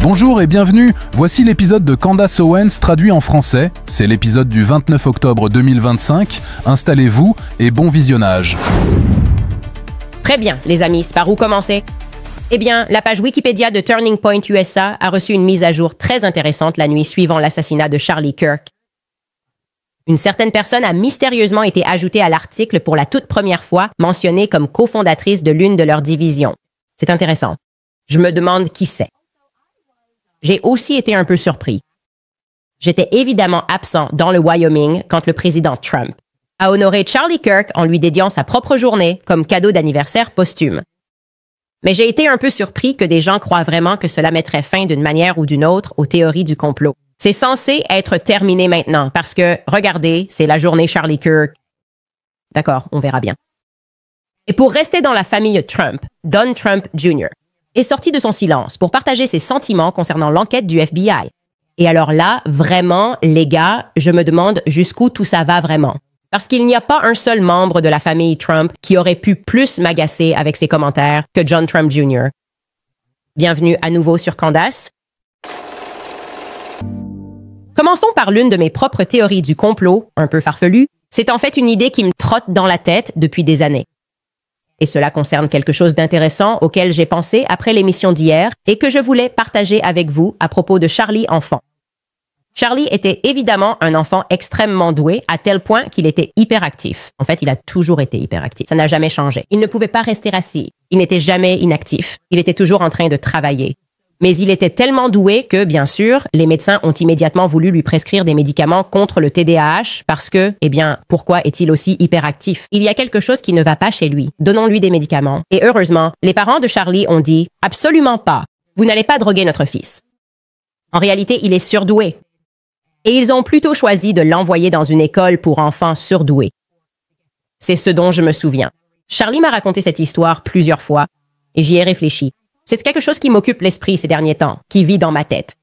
Bonjour et bienvenue, voici l'épisode de Candace Owens traduit en français. C'est l'épisode du 29 octobre 2025. Installez-vous et bon visionnage. Très bien, les amis, par où commencer? Eh bien, la page Wikipédia de Turning Point USA a reçu une mise à jour très intéressante la nuit suivant l'assassinat de Charlie Kirk. Une certaine personne a mystérieusement été ajoutée à l'article pour la toute première fois, mentionnée comme cofondatrice de l'une de leurs divisions. C'est intéressant. Je me demande qui c'est. J'ai aussi été un peu surpris. J'étais évidemment absent dans le Wyoming quand le président Trump a honoré Charlie Kirk en lui dédiant sa propre journée comme cadeau d'anniversaire posthume. Mais j'ai été un peu surpris que des gens croient vraiment que cela mettrait fin d'une manière ou d'une autre aux théories du complot. C'est censé être terminé maintenant parce que, regardez, c'est la journée Charlie Kirk. D'accord, on verra bien. Et pour rester dans la famille Trump, Don Trump Jr. est sorti de son silence pour partager ses sentiments concernant l'enquête du FBI. Et alors là, vraiment, les gars, je me demande jusqu'où tout ça va vraiment. Parce qu'il n'y a pas un seul membre de la famille Trump qui aurait pu plus m'agacer avec ses commentaires que John Trump Jr. Bienvenue à nouveau sur Candace. Commençons par l'une de mes propres théories du complot, un peu farfelue. C'est en fait une idée qui me trotte dans la tête depuis des années. Et cela concerne quelque chose d'intéressant auquel j'ai pensé après l'émission d'hier et que je voulais partager avec vous à propos de Charlie enfant. Charlie était évidemment un enfant extrêmement doué à tel point qu'il était hyperactif. En fait, il a toujours été hyperactif. Ça n'a jamais changé. Il ne pouvait pas rester assis. Il n'était jamais inactif. Il était toujours en train de travailler. Mais il était tellement doué que, bien sûr, les médecins ont immédiatement voulu lui prescrire des médicaments contre le TDAH parce que, eh bien, pourquoi est-il aussi hyperactif? Il y a quelque chose qui ne va pas chez lui. Donnons-lui des médicaments. Et heureusement, les parents de Charlie ont dit « Absolument pas. Vous n'allez pas droguer notre fils. » En réalité, il est surdoué. Et ils ont plutôt choisi de l'envoyer dans une école pour enfants surdoués. C'est ce dont je me souviens. Charlie m'a raconté cette histoire plusieurs fois et j'y ai réfléchi. C'est quelque chose qui m'occupe l'esprit ces derniers temps, qui vit dans ma tête.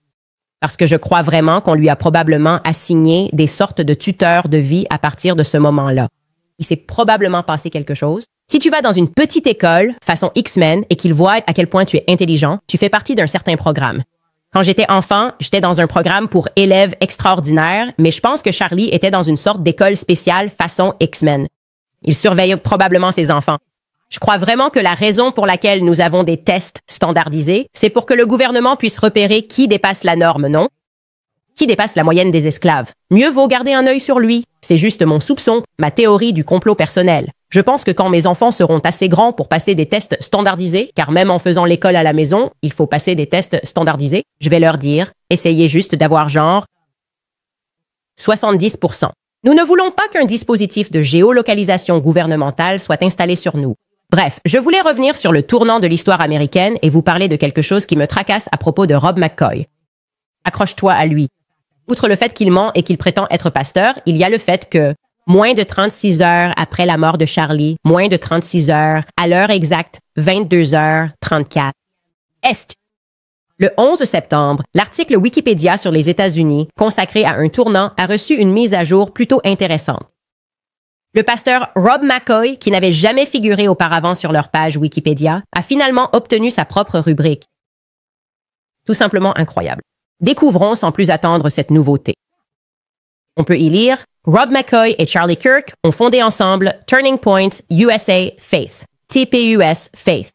Parce que je crois vraiment qu'on lui a probablement assigné des sortes de tuteurs de vie à partir de ce moment-là. Il s'est probablement passé quelque chose. Si tu vas dans une petite école, façon X-Men, et qu'ils voient à quel point tu es intelligent, tu fais partie d'un certain programme. Quand j'étais enfant, j'étais dans un programme pour élèves extraordinaires, mais je pense que Charlie était dans une sorte d'école spéciale façon X-Men. Il surveillait probablement ses enfants. Je crois vraiment que la raison pour laquelle nous avons des tests standardisés, c'est pour que le gouvernement puisse repérer qui dépasse la norme, non? Qui dépasse la moyenne des esclaves. Mieux vaut garder un œil sur lui. C'est juste mon soupçon, ma théorie du complot personnel. Je pense que quand mes enfants seront assez grands pour passer des tests standardisés, car même en faisant l'école à la maison, il faut passer des tests standardisés, je vais leur dire, essayez juste d'avoir genre 70%. Nous ne voulons pas qu'un dispositif de géolocalisation gouvernementale soit installé sur nous. Bref, je voulais revenir sur le tournant de l'histoire américaine et vous parler de quelque chose qui me tracasse à propos de Rob McCoy. Accroche-toi à lui. Outre le fait qu'il ment et qu'il prétend être pasteur, il y a le fait que, moins de 36 heures après la mort de Charlie, moins de 36 heures, à l'heure exacte, 22h34, Est. Le 11 septembre, l'article Wikipédia sur les États-Unis, consacré à un tournant, a reçu une mise à jour plutôt intéressante. Le pasteur Rob McCoy, qui n'avait jamais figuré auparavant sur leur page Wikipédia, a finalement obtenu sa propre rubrique. Tout simplement incroyable. Découvrons sans plus attendre cette nouveauté. On peut y lire « Rob McCoy et Charlie Kirk ont fondé ensemble Turning Point USA Faith, TPUS Faith.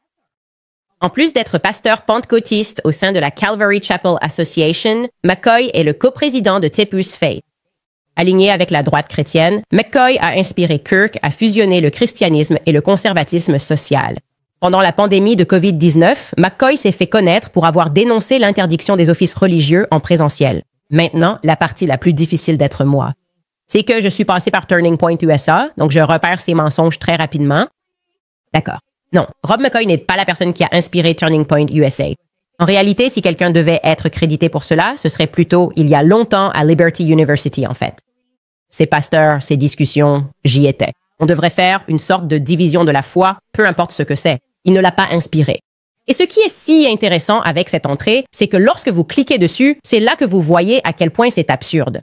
En plus d'être pasteur pentecôtiste au sein de la Calvary Chapel Association, McCoy est le coprésident de TPUS Faith. Aligné avec la droite chrétienne, McCoy a inspiré Kirk à fusionner le christianisme et le conservatisme social. Pendant la pandémie de COVID-19, McCoy s'est fait connaître pour avoir dénoncé l'interdiction des offices religieux en présentiel. Maintenant, la partie la plus difficile d'être moi. C'est que je suis passé par Turning Point USA, donc je repère ces mensonges très rapidement. D'accord. Non, Rob McCoy n'est pas la personne qui a inspiré Turning Point USA. En réalité, si quelqu'un devait être crédité pour cela, ce serait plutôt il y a longtemps à Liberty University, en fait. Ces pasteurs, ces discussions, j'y étais. On devrait faire une sorte de division de la foi, peu importe ce que c'est. Il ne l'a pas inspiré. Et ce qui est si intéressant avec cette entrée, c'est que lorsque vous cliquez dessus, c'est là que vous voyez à quel point c'est absurde.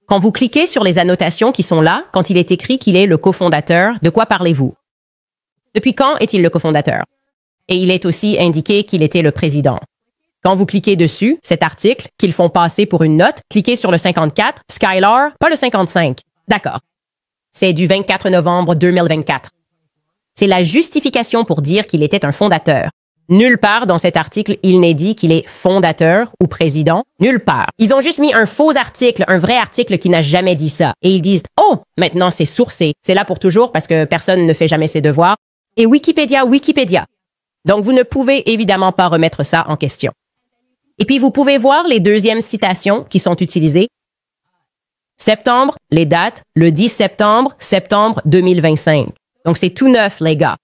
Quand vous cliquez sur les annotations qui sont là, quand il est écrit qu'il est le cofondateur, de quoi parlez-vous? Depuis quand est-il le cofondateur? Et il est aussi indiqué qu'il était le président. Quand vous cliquez dessus, cet article, qu'ils font passer pour une note, cliquez sur le 54, Skylar, pas le 55. D'accord. C'est du 24 novembre 2024. C'est la justification pour dire qu'il était un fondateur. Nulle part dans cet article, il n'est dit qu'il est fondateur ou président. Nulle part. Ils ont juste mis un faux article, un vrai article qui n'a jamais dit ça. Et ils disent « Oh, maintenant c'est sourcé. C'est là pour toujours parce que personne ne fait jamais ses devoirs. » Et Wikipédia. Donc vous ne pouvez évidemment pas remettre ça en question. Et puis vous pouvez voir les deuxièmes citations qui sont utilisées. Septembre, les dates, le 10 septembre, septembre 2025. Donc c'est tout neuf, les gars.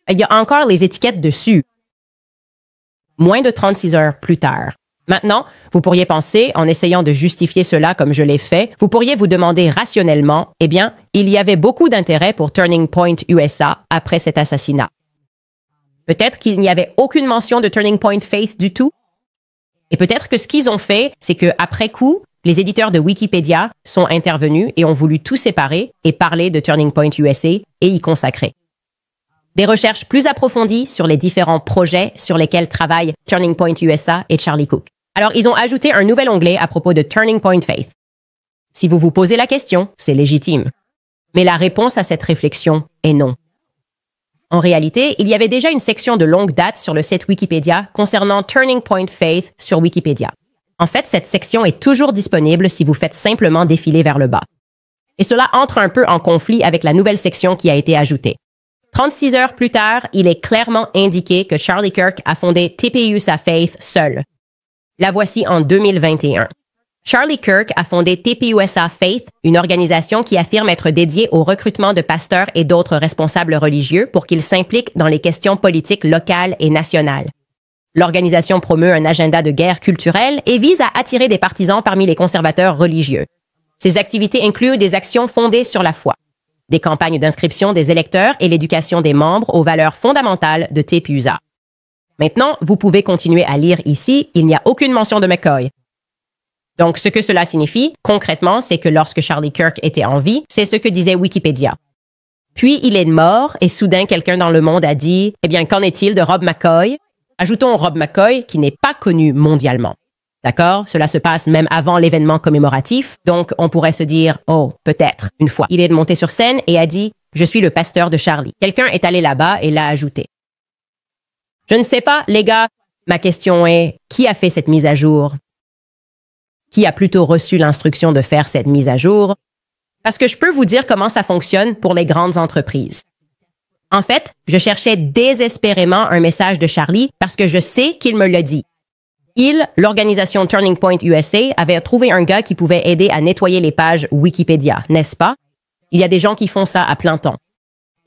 Il y a encore les étiquettes dessus. Moins de 36 heures plus tard. Maintenant, vous pourriez penser, en essayant de justifier cela comme je l'ai fait, vous pourriez vous demander rationnellement, eh bien, il y avait beaucoup d'intérêt pour Turning Point USA après cet assassinat. Peut-être qu'il n'y avait aucune mention de Turning Point Faith du tout. Et peut-être que ce qu'ils ont fait, c'est que après coup, les éditeurs de Wikipédia sont intervenus et ont voulu tout séparer et parler de Turning Point USA et y consacrer. Des recherches plus approfondies sur les différents projets sur lesquels travaillent Turning Point USA et Charlie Cook. Alors, ils ont ajouté un nouvel onglet à propos de Turning Point Faith. Si vous vous posez la question, c'est légitime. Mais la réponse à cette réflexion est non. En réalité, il y avait déjà une section de longue date sur le site Wikipédia concernant Turning Point Faith sur Wikipédia. En fait, cette section est toujours disponible si vous faites simplement défiler vers le bas. Et cela entre un peu en conflit avec la nouvelle section qui a été ajoutée. 36 heures plus tard, il est clairement indiqué que Charlie Kirk a fondé TPUSA Faith seul. La voici en 2021. Charlie Kirk a fondé TPUSA Faith, une organisation qui affirme être dédiée au recrutement de pasteurs et d'autres responsables religieux pour qu'ils s'impliquent dans les questions politiques locales et nationales. L'organisation promeut un agenda de guerre culturelle et vise à attirer des partisans parmi les conservateurs religieux. Ses activités incluent des actions fondées sur la foi, des campagnes d'inscription des électeurs et l'éducation des membres aux valeurs fondamentales de TPUSA. Maintenant, vous pouvez continuer à lire ici, il n'y a aucune mention de McCoy. Donc, ce que cela signifie, concrètement, c'est que lorsque Charlie Kirk était en vie, c'est ce que disait Wikipédia. Puis, il est mort et soudain, quelqu'un dans le monde a dit « Eh bien, qu'en est-il de Rob McCoy ?» Ajoutons Rob McCoy, qui n'est pas connu mondialement. D'accord? Cela se passe même avant l'événement commémoratif, donc on pourrait se dire « Oh, peut-être, une fois. » Il est monté sur scène et a dit « Je suis le pasteur de Charlie. » Quelqu'un est allé là-bas et l'a ajouté. Je ne sais pas, les gars. Ma question est, qui a fait cette mise à jour? Qui a plutôt reçu l'instruction de faire cette mise à jour? Parce que je peux vous dire comment ça fonctionne pour les grandes entreprises. En fait, je cherchais désespérément un message de Charlie parce que je sais qu'il me l'a dit. L'organisation Turning Point USA, avait trouvé un gars qui pouvait aider à nettoyer les pages Wikipédia, n'est-ce pas? Il y a des gens qui font ça à plein temps.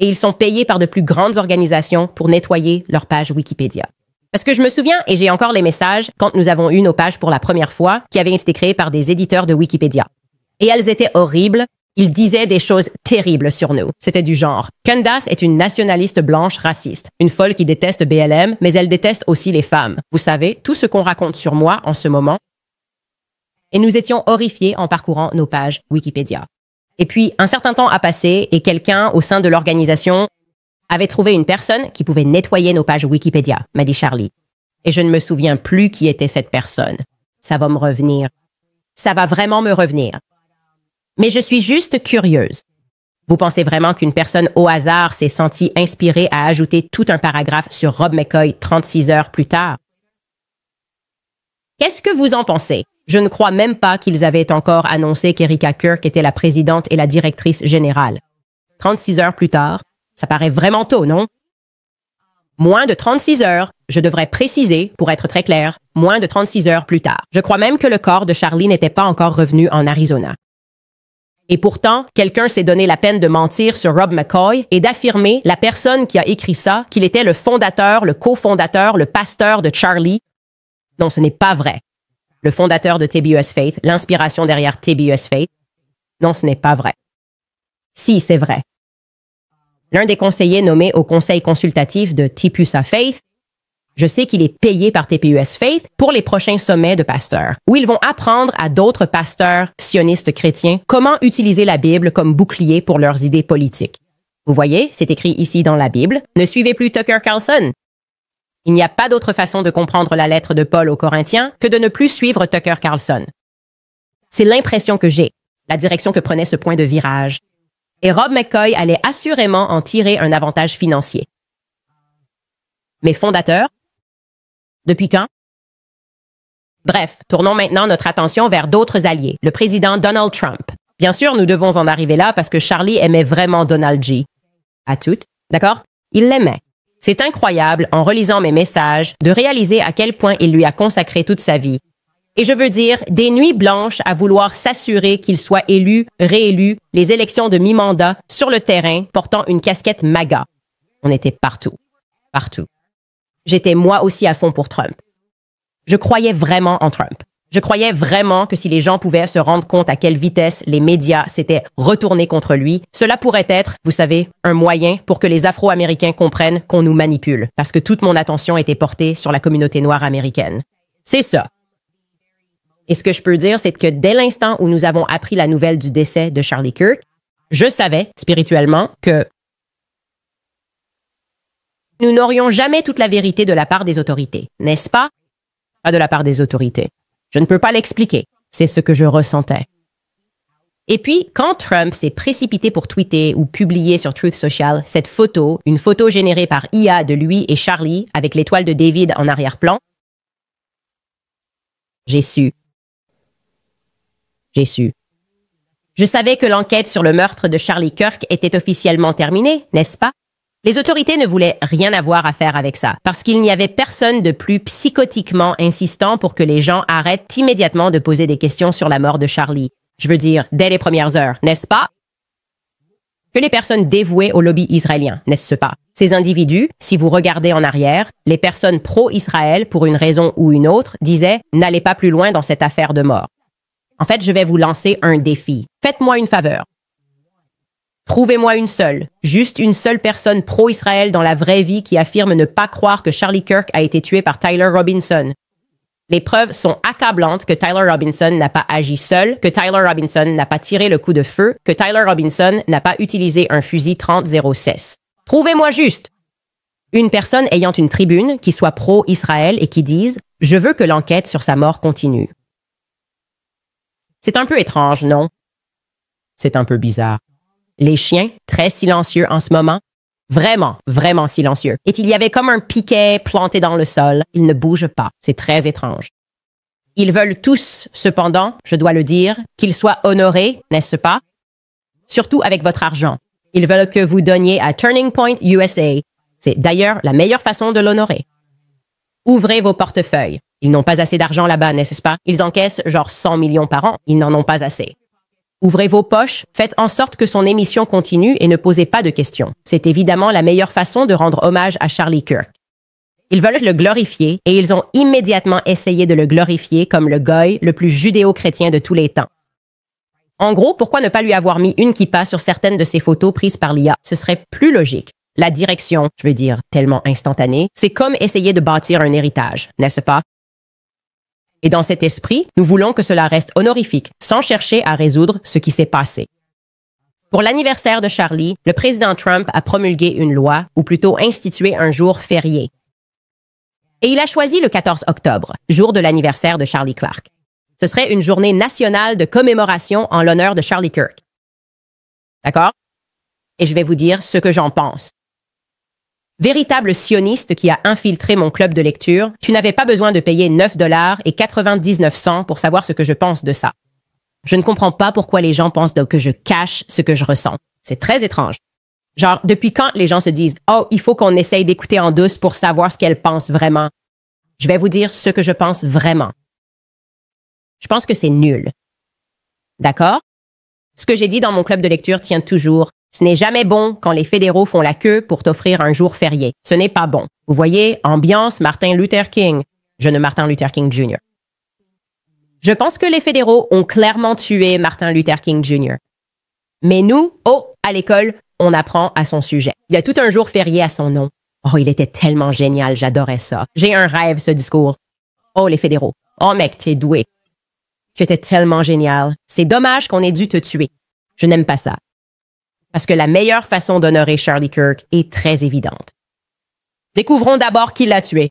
Et ils sont payés par de plus grandes organisations pour nettoyer leurs pages Wikipédia. Parce que je me souviens, et j'ai encore les messages, quand nous avons eu nos pages pour la première fois, qui avaient été créées par des éditeurs de Wikipédia. Et elles étaient horribles. Ils disaient des choses terribles sur nous. C'était du genre, Candace est une nationaliste blanche raciste, une folle qui déteste BLM, mais elle déteste aussi les femmes. Vous savez, tout ce qu'on raconte sur moi en ce moment. Et nous étions horrifiés en parcourant nos pages Wikipédia. Et puis, un certain temps a passé et quelqu'un au sein de l'organisation avait trouvé une personne qui pouvait nettoyer nos pages Wikipédia, m'a dit Charlie. Et je ne me souviens plus qui était cette personne. Ça va me revenir. Ça va vraiment me revenir. Mais je suis juste curieuse. Vous pensez vraiment qu'une personne au hasard s'est sentie inspirée à ajouter tout un paragraphe sur Rob McCoy 36 heures plus tard? Qu'est-ce que vous en pensez? Je ne crois même pas qu'ils avaient encore annoncé qu'Erika Kirk était la présidente et la directrice générale. 36 heures plus tard, ça paraît vraiment tôt, non? Moins de 36 heures, je devrais préciser, pour être très clair, moins de 36 heures plus tard. Je crois même que le corps de Charlie n'était pas encore revenu en Arizona. Et pourtant, quelqu'un s'est donné la peine de mentir sur Rob McCoy et d'affirmer, la personne qui a écrit ça, qu'il était le fondateur, le cofondateur, le pasteur de Charlie. Non, ce n'est pas vrai. Le fondateur de TBUS Faith, l'inspiration derrière TBUS Faith. Non, ce n'est pas vrai. Si, c'est vrai. L'un des conseillers nommés au conseil consultatif de TPUSA Faith, je sais qu'il est payé par TPUS Faith pour les prochains sommets de pasteurs, où ils vont apprendre à d'autres pasteurs sionistes chrétiens comment utiliser la Bible comme bouclier pour leurs idées politiques. Vous voyez, c'est écrit ici dans la Bible, ne suivez plus Tucker Carlson. Il n'y a pas d'autre façon de comprendre la lettre de Paul aux Corinthiens que de ne plus suivre Tucker Carlson. C'est l'impression que j'ai, la direction que prenait ce point de virage. Et Rob McCoy allait assurément en tirer un avantage financier. Mes fondateurs? Depuis quand? Bref, tournons maintenant notre attention vers d'autres alliés, le président Donald Trump. Bien sûr, nous devons en arriver là parce que Charlie aimait vraiment Donald J. À toutes, d'accord? Il l'aimait. C'est incroyable, en relisant mes messages, de réaliser à quel point il lui a consacré toute sa vie. Et je veux dire, des nuits blanches à vouloir s'assurer qu'il soit élu, réélu, les élections de mi-mandat, sur le terrain, portant une casquette MAGA. On était partout. Partout. J'étais moi aussi à fond pour Trump. Je croyais vraiment en Trump. Je croyais vraiment que si les gens pouvaient se rendre compte à quelle vitesse les médias s'étaient retournés contre lui, cela pourrait être, vous savez, un moyen pour que les Afro-Américains comprennent qu'on nous manipule, parce que toute mon attention était portée sur la communauté noire américaine. C'est ça. Et ce que je peux dire, c'est que dès l'instant où nous avons appris la nouvelle du décès de Charlie Kirk, je savais, spirituellement, que nous n'aurions jamais toute la vérité de la part des autorités, n'est-ce pas? Pas de la part des autorités. Je ne peux pas l'expliquer. C'est ce que je ressentais. Et puis, quand Trump s'est précipité pour tweeter ou publier sur Truth Social cette photo, une photo générée par IA de lui et Charlie avec l'étoile de David en arrière-plan, j'ai su. J'ai su. Je savais que l'enquête sur le meurtre de Charlie Kirk était officiellement terminée, n'est-ce pas? Les autorités ne voulaient rien avoir à faire avec ça, parce qu'il n'y avait personne de plus psychotiquement insistant pour que les gens arrêtent immédiatement de poser des questions sur la mort de Charlie. Je veux dire, dès les premières heures, n'est-ce pas? Que les personnes dévouées au lobby israélien, n'est-ce pas? Ces individus, si vous regardez en arrière, les personnes pro-Israël, pour une raison ou une autre, disaient « N'allez pas plus loin dans cette affaire de mort ». En fait, je vais vous lancer un défi. Faites-moi une faveur. Trouvez-moi une seule, juste une seule personne pro-Israël dans la vraie vie qui affirme ne pas croire que Charlie Kirk a été tué par Tyler Robinson. Les preuves sont accablantes que Tyler Robinson n'a pas agi seul, que Tyler Robinson n'a pas tiré le coup de feu, que Tyler Robinson n'a pas utilisé un fusil 30-06. Trouvez-moi juste une personne ayant une tribune qui soit pro-Israël et qui dise « Je veux que l'enquête sur sa mort continue ». C'est un peu étrange, non? C'est un peu bizarre. Les chiens, très silencieux en ce moment, vraiment, vraiment silencieux. Et il y avait comme un piquet planté dans le sol. Ils ne bougent pas. C'est très étrange. Ils veulent tous, cependant, je dois le dire, qu'ils soient honorés, n'est-ce pas? Surtout avec votre argent. Ils veulent que vous donniez à Turning Point USA. C'est d'ailleurs la meilleure façon de l'honorer. Ouvrez vos portefeuilles. Ils n'ont pas assez d'argent là-bas, n'est-ce pas? Ils encaissent genre 100 millions par an. Ils n'en ont pas assez. Ouvrez vos poches, faites en sorte que son émission continue et ne posez pas de questions. C'est évidemment la meilleure façon de rendre hommage à Charlie Kirk. Ils veulent le glorifier et ils ont immédiatement essayé de le glorifier comme le goy le plus judéo-chrétien de tous les temps. En gros, pourquoi ne pas lui avoir mis une kippa sur certaines de ses photos prises par l'IA? Ce serait plus logique. La direction, je veux dire, tellement instantanée, c'est comme essayer de bâtir un héritage, n'est-ce pas? Et dans cet esprit, nous voulons que cela reste honorifique, sans chercher à résoudre ce qui s'est passé. Pour l'anniversaire de Charlie, le président Trump a promulgué une loi, ou plutôt institué un jour férié. Et il a choisi le 14 octobre, jour de l'anniversaire de Charlie Clark. Ce serait une journée nationale de commémoration en l'honneur de Charlie Kirk. D'accord? Et je vais vous dire ce que j'en pense. Véritable sioniste qui a infiltré mon club de lecture, tu n'avais pas besoin de payer 9$ et 99 cents pour savoir ce que je pense de ça. Je ne comprends pas pourquoi les gens pensent que je cache ce que je ressens. C'est très étrange. Genre, depuis quand les gens se disent « Oh, il faut qu'on essaye d'écouter en douce pour savoir ce qu'elles pensent vraiment. » Je vais vous dire ce que je pense vraiment. Je pense que c'est nul. D'accord? Ce que j'ai dit dans mon club de lecture tient toujours. Ce n'est jamais bon quand les fédéraux font la queue pour t'offrir un jour férié. Ce n'est pas bon. Vous voyez, ambiance Martin Luther King. Je ne Martin Luther King Jr. Je pense que les fédéraux ont clairement tué Martin Luther King Jr. Mais nous, à l'école, on apprend à son sujet. Il y a tout un jour férié à son nom. Oh, il était tellement génial, j'adorais ça. J'ai un rêve, ce discours. Oh, les fédéraux. Oh, mec, t'es doué. Tu étais tellement génial. C'est dommage qu'on ait dû te tuer. Je n'aime pas ça. Parce que la meilleure façon d'honorer Charlie Kirk est très évidente. Découvrons d'abord qui l'a tué.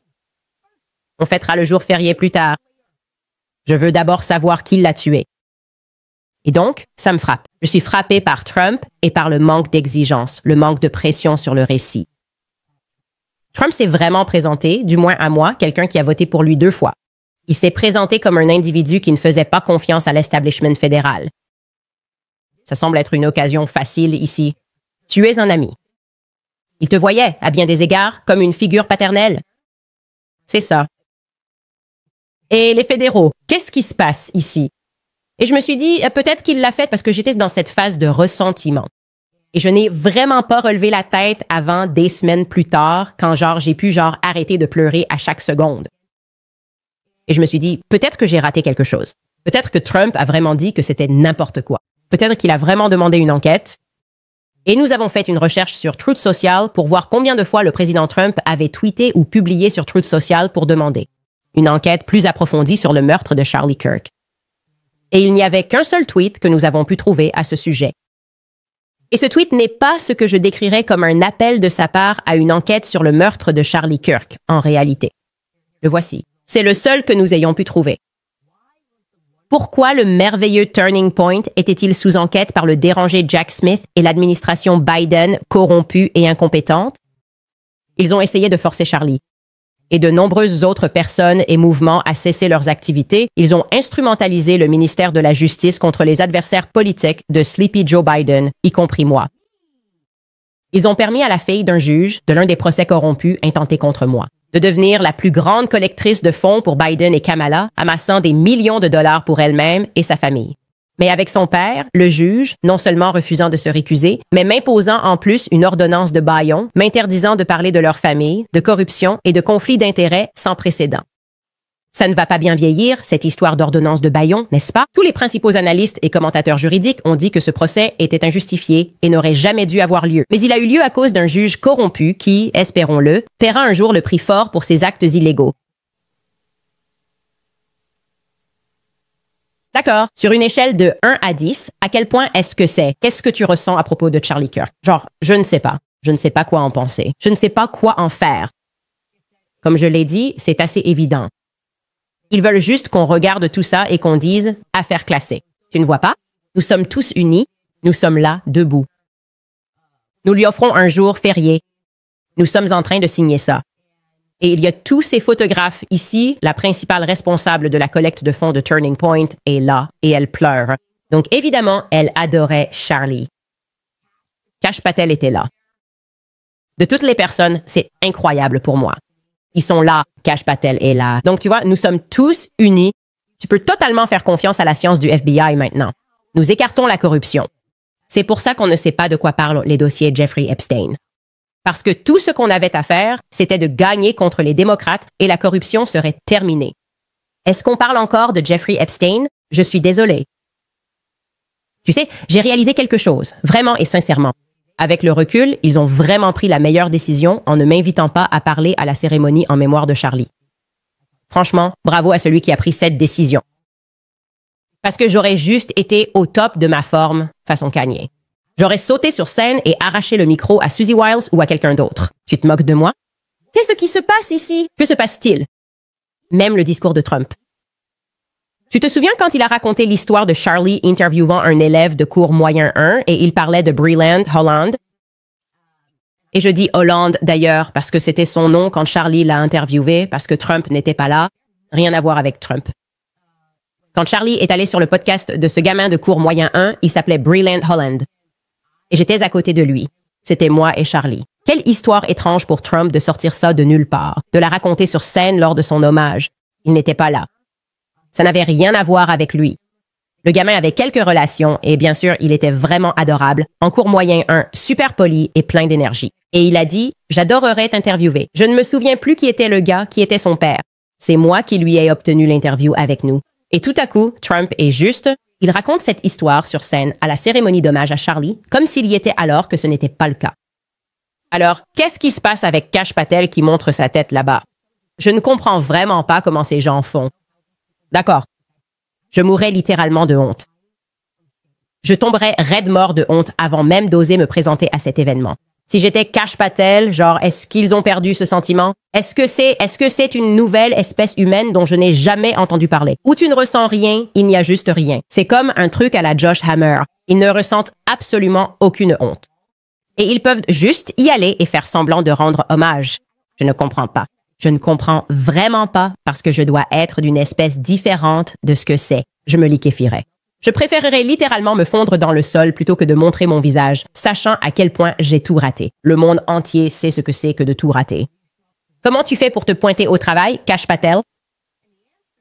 On fêtera le jour férié plus tard. Je veux d'abord savoir qui l'a tué. Et donc, ça me frappe. Je suis frappée par Trump et par le manque d'exigence, le manque de pression sur le récit. Trump s'est vraiment présenté, du moins à moi, quelqu'un qui a voté pour lui 2 fois. Il s'est présenté comme un individu qui ne faisait pas confiance à l'establishment fédéral. Ça semble être une occasion facile ici. Tu es un ami. Il te voyait, à bien des égards, comme une figure paternelle. C'est ça. Et les fédéraux, qu'est-ce qui se passe ici? Et je me suis dit, peut-être qu'il l'a fait parce que j'étais dans cette phase de ressentiment. Et je n'ai vraiment pas relevé la tête avant des semaines plus tard, quand j'ai pu arrêter de pleurer à chaque seconde. Et je me suis dit, peut-être que j'ai raté quelque chose. Peut-être que Trump a vraiment dit que c'était n'importe quoi. Peut-être qu'il a vraiment demandé une enquête. Et nous avons fait une recherche sur Truth Social pour voir combien de fois le président Trump avait tweeté ou publié sur Truth Social pour demander une enquête plus approfondie sur le meurtre de Charlie Kirk. Et il n'y avait qu'un seul tweet que nous avons pu trouver à ce sujet. Et ce tweet n'est pas ce que je décrirais comme un appel de sa part à une enquête sur le meurtre de Charlie Kirk, en réalité. Le voici. C'est le seul que nous ayons pu trouver. Pourquoi le merveilleux Turning Point était-il sous enquête par le dérangé Jack Smith et l'administration Biden corrompue et incompétente? Ils ont essayé de forcer Charlie. Et de nombreuses autres personnes et mouvements à cesser leurs activités, ils ont instrumentalisé le ministère de la Justice contre les adversaires politiques de Sleepy Joe Biden, y compris moi. Ils ont permis à la fille d'un juge, de l'un des procès corrompus intentés contre moi, de devenir la plus grande collectrice de fonds pour Biden et Kamala, amassant des millions de dollars pour elle-même et sa famille. Mais avec son père, le juge, non seulement refusant de se récuser, mais m'imposant en plus une ordonnance de bâillon, m'interdisant de parler de leur famille, de corruption et de conflits d'intérêts sans précédent. Ça ne va pas bien vieillir, cette histoire d'ordonnance de bâillon, n'est-ce pas? Tous les principaux analystes et commentateurs juridiques ont dit que ce procès était injustifié et n'aurait jamais dû avoir lieu. Mais il a eu lieu à cause d'un juge corrompu qui, espérons-le, paiera un jour le prix fort pour ses actes illégaux. D'accord. Sur une échelle de 1 à 10, à quel point est-ce que c'est? Qu'est-ce que tu ressens à propos de Charlie Kirk? Je ne sais pas. Je ne sais pas quoi en penser. Je ne sais pas quoi en faire. Comme je l'ai dit, c'est assez évident. Ils veulent juste qu'on regarde tout ça et qu'on dise « affaire classée ». Tu ne vois pas? Nous sommes tous unis. Nous sommes là, debout. Nous lui offrons un jour férié. Nous sommes en train de signer ça. Et il y a tous ces photographes ici. La principale responsable de la collecte de fonds de Turning Point est là et elle pleure. Donc évidemment, elle adorait Charlie. Kash Patel était là. De toutes les personnes, c'est incroyable pour moi. Ils sont là, Kash Patel est là. Donc tu vois, nous sommes tous unis. Tu peux totalement faire confiance à la science du FBI maintenant. Nous écartons la corruption. C'est pour ça qu'on ne sait pas de quoi parlent les dossiers Jeffrey Epstein. Parce que tout ce qu'on avait à faire, c'était de gagner contre les démocrates et la corruption serait terminée. Est-ce qu'on parle encore de Jeffrey Epstein? Je suis désolée. Tu sais, j'ai réalisé quelque chose, vraiment et sincèrement. Avec le recul, ils ont vraiment pris la meilleure décision en ne m'invitant pas à parler à la cérémonie en mémoire de Charlie. Franchement, bravo à celui qui a pris cette décision. Parce que j'aurais juste été au top de ma forme façon Kanye. J'aurais sauté sur scène et arraché le micro à Suzy Wiles ou à quelqu'un d'autre. Tu te moques de moi? Qu'est-ce qui se passe ici? Que se passe-t-il? Même le discours de Trump. Tu te souviens quand il a raconté l'histoire de Charlie interviewant un élève de cours moyen 1 et il parlait de Breland Holland? Et je dis Holland d'ailleurs parce que c'était son nom quand Charlie l'a interviewé, parce que Trump n'était pas là. Rien à voir avec Trump. Quand Charlie est allé sur le podcast de ce gamin de cours moyen 1, il s'appelait Breland Holland. Et j'étais à côté de lui. C'était moi et Charlie. Quelle histoire étrange pour Trump de sortir ça de nulle part, de la raconter sur scène lors de son hommage. Il n'était pas là. Ça n'avait rien à voir avec lui. Le gamin avait quelques relations et bien sûr, il était vraiment adorable, en cours moyen 1, super poli et plein d'énergie. Et il a dit « J'adorerais t'interviewer. Je ne me souviens plus qui était le gars, qui était son père. C'est moi qui lui ai obtenu l'interview avec nous. » Et tout à coup, Trump est juste... Il raconte cette histoire sur scène à la cérémonie d'hommage à Charlie, comme s'il y était alors que ce n'était pas le cas. Alors, qu'est-ce qui se passe avec Kash Patel qui montre sa tête là-bas? Je ne comprends vraiment pas comment ces gens font. D'accord. Je mourrais littéralement de honte. Je tomberais raide mort de honte avant même d'oser me présenter à cet événement. Si j'étais Kash Patel, genre, est-ce qu'ils ont perdu ce sentiment? Est-ce que c'est une nouvelle espèce humaine dont je n'ai jamais entendu parler? Où tu ne ressens rien, il n'y a juste rien. C'est comme un truc à la Josh Hammer. Ils ne ressentent absolument aucune honte. Et ils peuvent juste y aller et faire semblant de rendre hommage. Je ne comprends pas. Je ne comprends vraiment pas parce que je dois être d'une espèce différente de ce que c'est. Je me liquéfierais. Je préférerais littéralement me fondre dans le sol plutôt que de montrer mon visage, sachant à quel point j'ai tout raté. Le monde entier sait ce que c'est que de tout rater. Comment tu fais pour te pointer au travail, Kash Patel?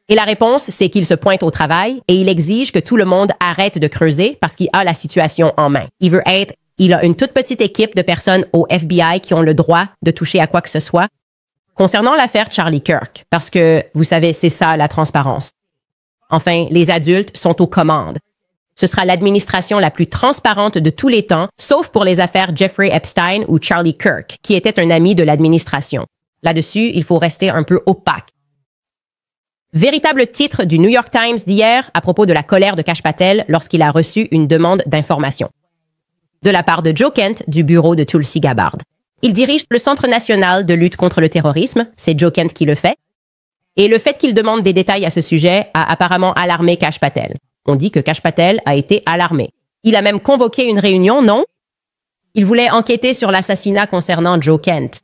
Et la réponse, c'est qu'il se pointe au travail et il exige que tout le monde arrête de creuser parce qu'il a la situation en main. Il a une toute petite équipe de personnes au FBI qui ont le droit de toucher à quoi que ce soit. Concernant l'affaire Charlie Kirk, parce que, vous savez, c'est ça la transparence. Enfin, les adultes sont aux commandes. Ce sera l'administration la plus transparente de tous les temps, sauf pour les affaires Jeffrey Epstein ou Charlie Kirk, qui était un ami de l'administration. Là-dessus, il faut rester un peu opaque. Véritable titre du New York Times d'hier à propos de la colère de Kash Patel lorsqu'il a reçu une demande d'information. De la part de Joe Kent du bureau de Tulsi Gabbard. Il dirige le Centre national de lutte contre le terrorisme, c'est Joe Kent qui le fait. Et le fait qu'il demande des détails à ce sujet a apparemment alarmé Kash Patel. On dit que Kash Patel a été alarmé. Il a même convoqué une réunion, non? Il voulait enquêter sur l'assassinat concernant Joe Kent.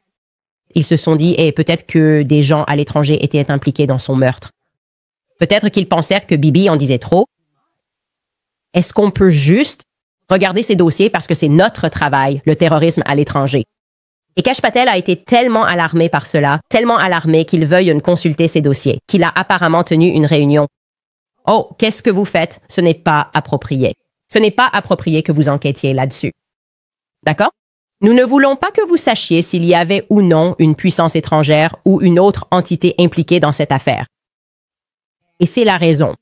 Ils se sont dit, peut-être que des gens à l'étranger étaient impliqués dans son meurtre. Peut-être qu'ils pensèrent que Bibi en disait trop. Est-ce qu'on peut juste regarder ces dossiers parce que c'est notre travail, le terrorisme à l'étranger? Et Kash Patel a été tellement alarmé par cela, tellement alarmé qu'il veuille consulter ses dossiers, qu'il a apparemment tenu une réunion. Oh, qu'est-ce que vous faites? Ce n'est pas approprié. Ce n'est pas approprié que vous enquêtiez là-dessus. D'accord? Nous ne voulons pas que vous sachiez s'il y avait ou non une puissance étrangère ou une autre entité impliquée dans cette affaire. Et c'est la raison.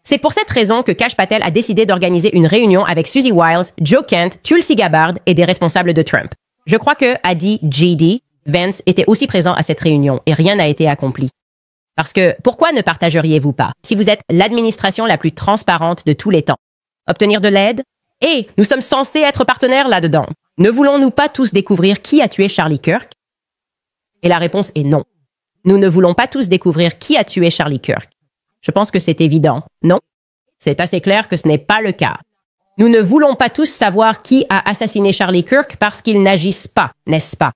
C'est pour cette raison que Kash Patel a décidé d'organiser une réunion avec Susie Wiles, Joe Kent, Tulsi Gabbard et des responsables de Trump. Je crois que, a dit J.D., Vance était aussi présent à cette réunion et rien n'a été accompli. Parce que, pourquoi ne partageriez-vous pas si vous êtes l'administration la plus transparente de tous les temps? Obtenir de l'aide? Et nous sommes censés être partenaires là-dedans. Ne voulons-nous pas tous découvrir qui a tué Charlie Kirk? Et la réponse est non. Nous ne voulons pas tous découvrir qui a tué Charlie Kirk. Je pense que c'est évident, non? C'est assez clair que ce n'est pas le cas. Nous ne voulons pas tous savoir qui a assassiné Charlie Kirk parce qu'ils n'agissent pas, n'est-ce pas?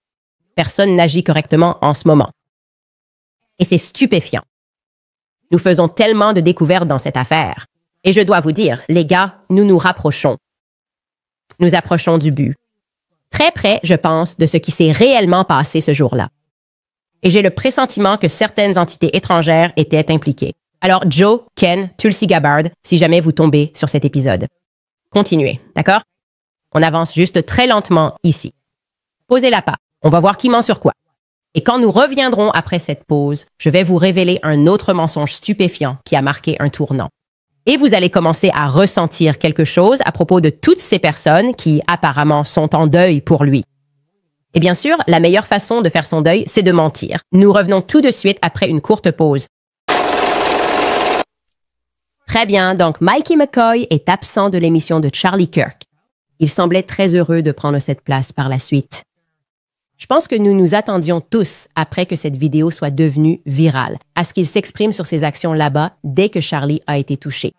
Personne n'agit correctement en ce moment. Et c'est stupéfiant. Nous faisons tellement de découvertes dans cette affaire. Et je dois vous dire, les gars, nous nous rapprochons. Nous approchons du but. Très près, je pense, de ce qui s'est réellement passé ce jour-là. Et j'ai le pressentiment que certaines entités étrangères étaient impliquées. Alors, Joe, Ken, Tulsi Gabbard, si jamais vous tombez sur cet épisode. Continuez, d'accord? On avance juste très lentement ici. Posez-la pas. On va voir qui ment sur quoi. Et quand nous reviendrons après cette pause, je vais vous révéler un autre mensonge stupéfiant qui a marqué un tournant. Et vous allez commencer à ressentir quelque chose à propos de toutes ces personnes qui, apparemment, sont en deuil pour lui. Et bien sûr, la meilleure façon de faire son deuil, c'est de mentir. Nous revenons tout de suite après une courte pause. Très bien, donc Mikey McCoy est absent de l'émission de Charlie Kirk. Il semblait très heureux de prendre cette place par la suite. Je pense que nous nous attendions tous, après que cette vidéo soit devenue virale, à ce qu'il s'exprime sur ses actions là-bas dès que Charlie a été touché.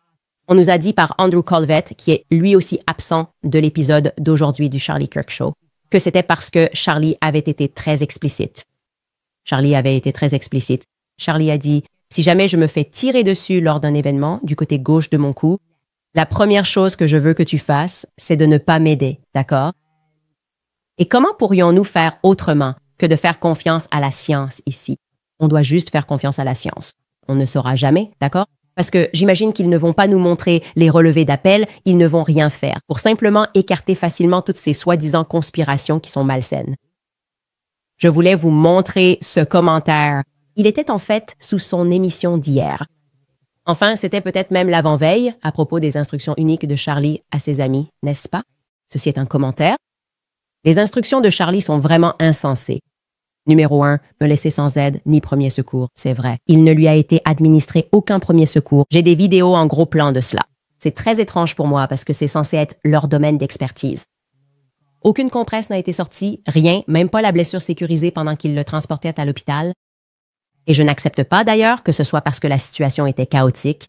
On nous a dit par Andrew Colvett, qui est lui aussi absent de l'épisode d'aujourd'hui du Charlie Kirk Show, que c'était parce que Charlie avait été très explicite. Charlie avait été très explicite. Charlie a dit « Si jamais je me fais tirer dessus lors d'un événement, du côté gauche de mon cou, la première chose que je veux que tu fasses, c'est de ne pas m'aider, d'accord? » Et comment pourrions-nous faire autrement que de faire confiance à la science ici? On doit juste faire confiance à la science. On ne saura jamais, d'accord? Parce que j'imagine qu'ils ne vont pas nous montrer les relevés d'appel, ils ne vont rien faire pour simplement écarter facilement toutes ces soi-disant conspirations qui sont malsaines. Je voulais vous montrer ce commentaire. Il était en fait sous son émission d'hier. Enfin, c'était peut-être même l'avant-veille à propos des instructions uniques de Charlie à ses amis, n'est-ce pas? Ceci est un commentaire. Les instructions de Charlie sont vraiment insensées. Numéro 1, me laisser sans aide ni premier secours, c'est vrai. Il ne lui a été administré aucun premier secours. J'ai des vidéos en gros plan de cela. C'est très étrange pour moi parce que c'est censé être leur domaine d'expertise. Aucune compresse n'a été sortie, rien, même pas la blessure sécurisée pendant qu'il le transportait à l'hôpital. Et je n'accepte pas d'ailleurs que ce soit parce que la situation était chaotique.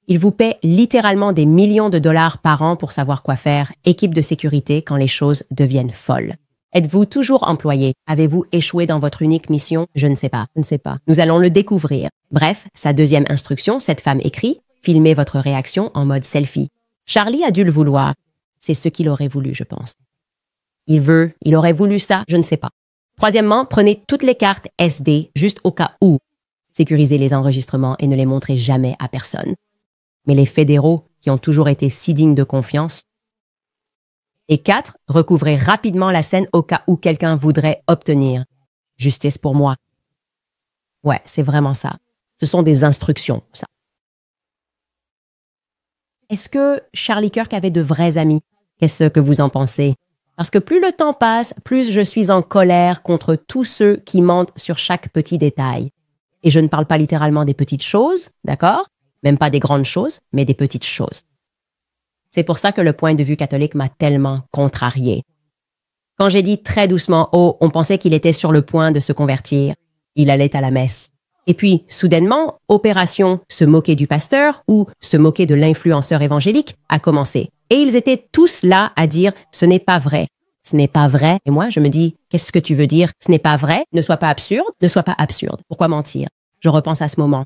Il vous paie littéralement des millions de dollars par an pour savoir quoi faire, équipe de sécurité, quand les choses deviennent folles. Êtes-vous toujours employé? Avez-vous échoué dans votre unique mission? Je ne sais pas. Nous allons le découvrir. Bref, sa deuxième instruction, cette femme écrit, filmez votre réaction en mode selfie. Charlie a dû le vouloir. C'est ce qu'il aurait voulu, je pense. Il aurait voulu ça, je ne sais pas. Troisièmement, prenez toutes les cartes SD juste au cas où. Sécurisez les enregistrements et ne les montrez jamais à personne. Mais les fédéraux, qui ont toujours été si dignes de confiance. Et 4, recouvrez rapidement la scène au cas où quelqu'un voudrait obtenir justice pour moi. Ouais, c'est vraiment ça. Ce sont des instructions, ça. Est-ce que Charlie Kirk avait de vrais amis? Qu'est-ce que vous en pensez? Parce que plus le temps passe, plus je suis en colère contre tous ceux qui mentent sur chaque petit détail. Et je ne parle pas littéralement des petites choses, d'accord? Même pas des grandes choses, mais des petites choses. C'est pour ça que le point de vue catholique m'a tellement contrarié. Quand j'ai dit très doucement « Oh, on pensait qu'il était sur le point de se convertir », il allait à la messe. Et puis, soudainement, opération se moquer du pasteur ou se moquer de l'influenceur évangélique a commencé. Et ils étaient tous là à dire « Ce n'est pas vrai. Ce n'est pas vrai. » Et moi, je me dis « Qu'est-ce que tu veux dire? Ce n'est pas vrai. Ne sois pas absurde. Ne sois pas absurde. Pourquoi mentir? » Je repense à ce moment.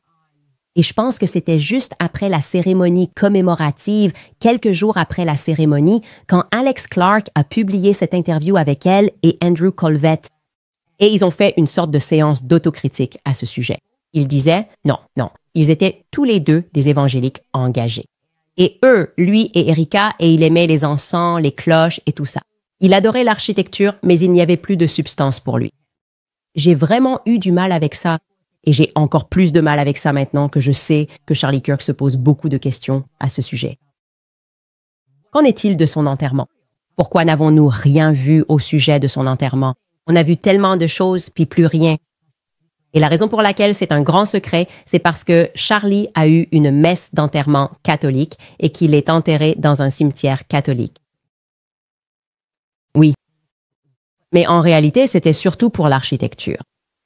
Et je pense que c'était juste après la cérémonie commémorative, quelques jours après la cérémonie, quand Alex Clark a publié cette interview avec elle et Andrew Colvett. Et ils ont fait une sorte de séance d'autocritique à ce sujet. Ils disaient non, ils étaient tous les deux des évangéliques engagés. Et eux, lui et Erika, et il aimait les encens, les cloches et tout ça. Il adorait l'architecture, mais il n'y avait plus de substance pour lui. J'ai vraiment eu du mal avec ça. Et j'ai encore plus de mal avec ça maintenant que je sais que Charlie Kirk se pose beaucoup de questions à ce sujet. Qu'en est-il de son enterrement? Pourquoi n'avons-nous rien vu au sujet de son enterrement? On a vu tellement de choses, puis plus rien. Et la raison pour laquelle c'est un grand secret, c'est parce que Charlie a eu une messe d'enterrement catholique et qu'il est enterré dans un cimetière catholique. Oui. Mais en réalité, c'était surtout pour l'architecture.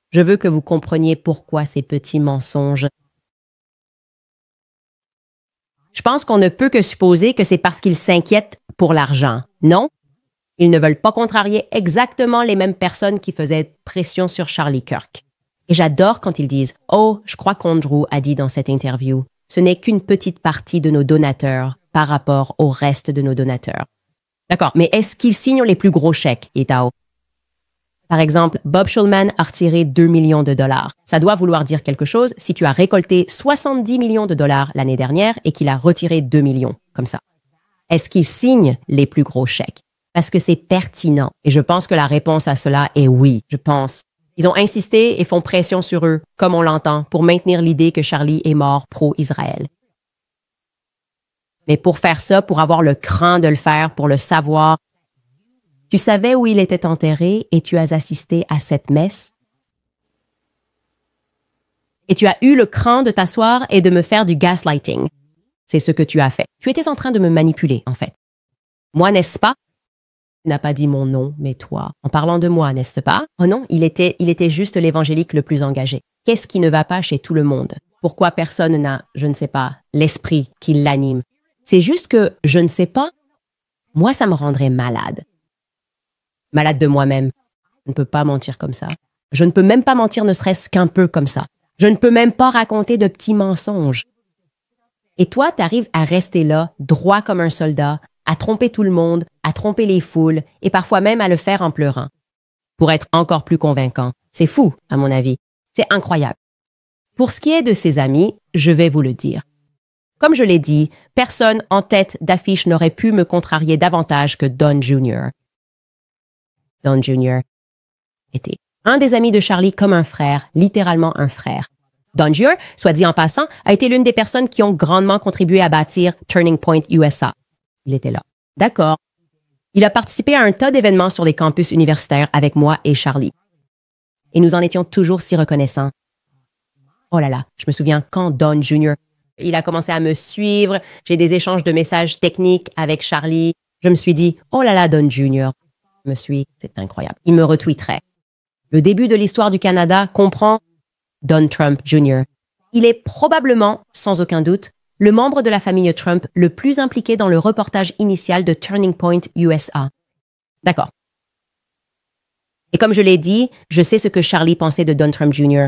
Je veux que vous compreniez pourquoi ces petits mensonges. Je pense qu'on ne peut que supposer que c'est parce qu'ils s'inquiètent pour l'argent. Non? Ils ne veulent pas contrarier exactement les mêmes personnes qui faisaient pression sur Charlie Kirk. Et j'adore quand ils disent « Oh, je crois qu'Andrew a dit dans cette interview, ce n'est qu'une petite partie de nos donateurs par rapport au reste de nos donateurs. » D'accord, mais est-ce qu'ils signent les plus gros chèques, Itao? Par exemple, Bob Shulman a retiré 2 millions de dollars. Ça doit vouloir dire quelque chose si tu as récolté 70 millions de dollars l'année dernière et qu'il a retiré 2 millions, comme ça. Est-ce qu'il signe les plus gros chèques? Parce que c'est pertinent. Et je pense que la réponse à cela est oui, je pense. Ils ont insisté et font pression sur eux, comme on l'entend, pour maintenir l'idée que Charlie est mort pro-Israël. Mais pour faire ça, pour avoir le cran de le faire, pour le savoir, tu savais où il était enterré et tu as assisté à cette messe? Et tu as eu le cran de t'asseoir et de me faire du gaslighting. C'est ce que tu as fait. Tu étais en train de me manipuler, en fait. Moi, n'est-ce pas? Tu n'as pas dit mon nom, mais toi. En parlant de moi, n'est-ce pas? Oh non, il était juste l'évangélique le plus engagé. Qu'est-ce qui ne va pas chez tout le monde? Pourquoi personne n'a, je ne sais pas, l'esprit qui l'anime? C'est juste que, je ne sais pas, moi, ça me rendrait malade. Malade de moi-même. Je ne peux pas mentir comme ça. Je ne peux même pas mentir ne serait-ce qu'un peu comme ça. Je ne peux même pas raconter de petits mensonges. Et toi, tu arrives à rester là, droit comme un soldat, à tromper tout le monde, à tromper les foules, et parfois même à le faire en pleurant. Pour être encore plus convaincant. C'est fou, à mon avis. C'est incroyable. Pour ce qui est de ses amis, je vais vous le dire. Comme je l'ai dit, personne en tête d'affiche n'aurait pu me contrarier davantage que Don Jr. Don Jr. était un des amis de Charlie comme un frère, littéralement un frère. Don Jr., soit dit en passant, a été l'une des personnes qui ont grandement contribué à bâtir Turning Point USA. Il était là. D'accord. Il a participé à un tas d'événements sur les campus universitaires avec moi et Charlie. Et nous en étions toujours si reconnaissants. Oh là là, je me souviens quand Don Jr., il a commencé à me suivre, j'ai des échanges de messages techniques avec Charlie. Je me suis dit, oh là là, Don Jr. C'est incroyable. Il me retweeterait. Le début de l'histoire du Canada comprend Don Trump Jr. Il est probablement, sans aucun doute, le membre de la famille Trump le plus impliqué dans le reportage initial de Turning Point USA. D'accord. Et comme je l'ai dit, je sais ce que Charlie pensait de Don Trump Jr.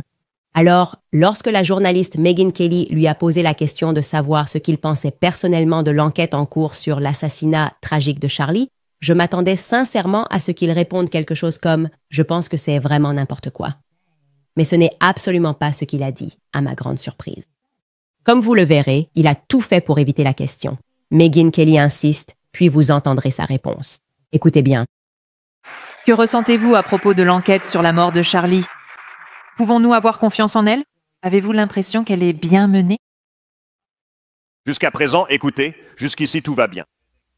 Alors, lorsque la journaliste Megyn Kelly lui a posé la question de savoir ce qu'il pensait personnellement de l'enquête en cours sur l'assassinat tragique de Charlie, je m'attendais sincèrement à ce qu'il réponde quelque chose comme « Je pense que c'est vraiment n'importe quoi ». Mais ce n'est absolument pas ce qu'il a dit, à ma grande surprise. Comme vous le verrez, il a tout fait pour éviter la question. Megyn Kelly insiste, puis vous entendrez sa réponse. Écoutez bien. Que ressentez-vous à propos de l'enquête sur la mort de Charlie? Pouvons-nous avoir confiance en elle? Avez-vous l'impression qu'elle est bien menée? Jusqu'à présent, écoutez, jusqu'ici tout va bien.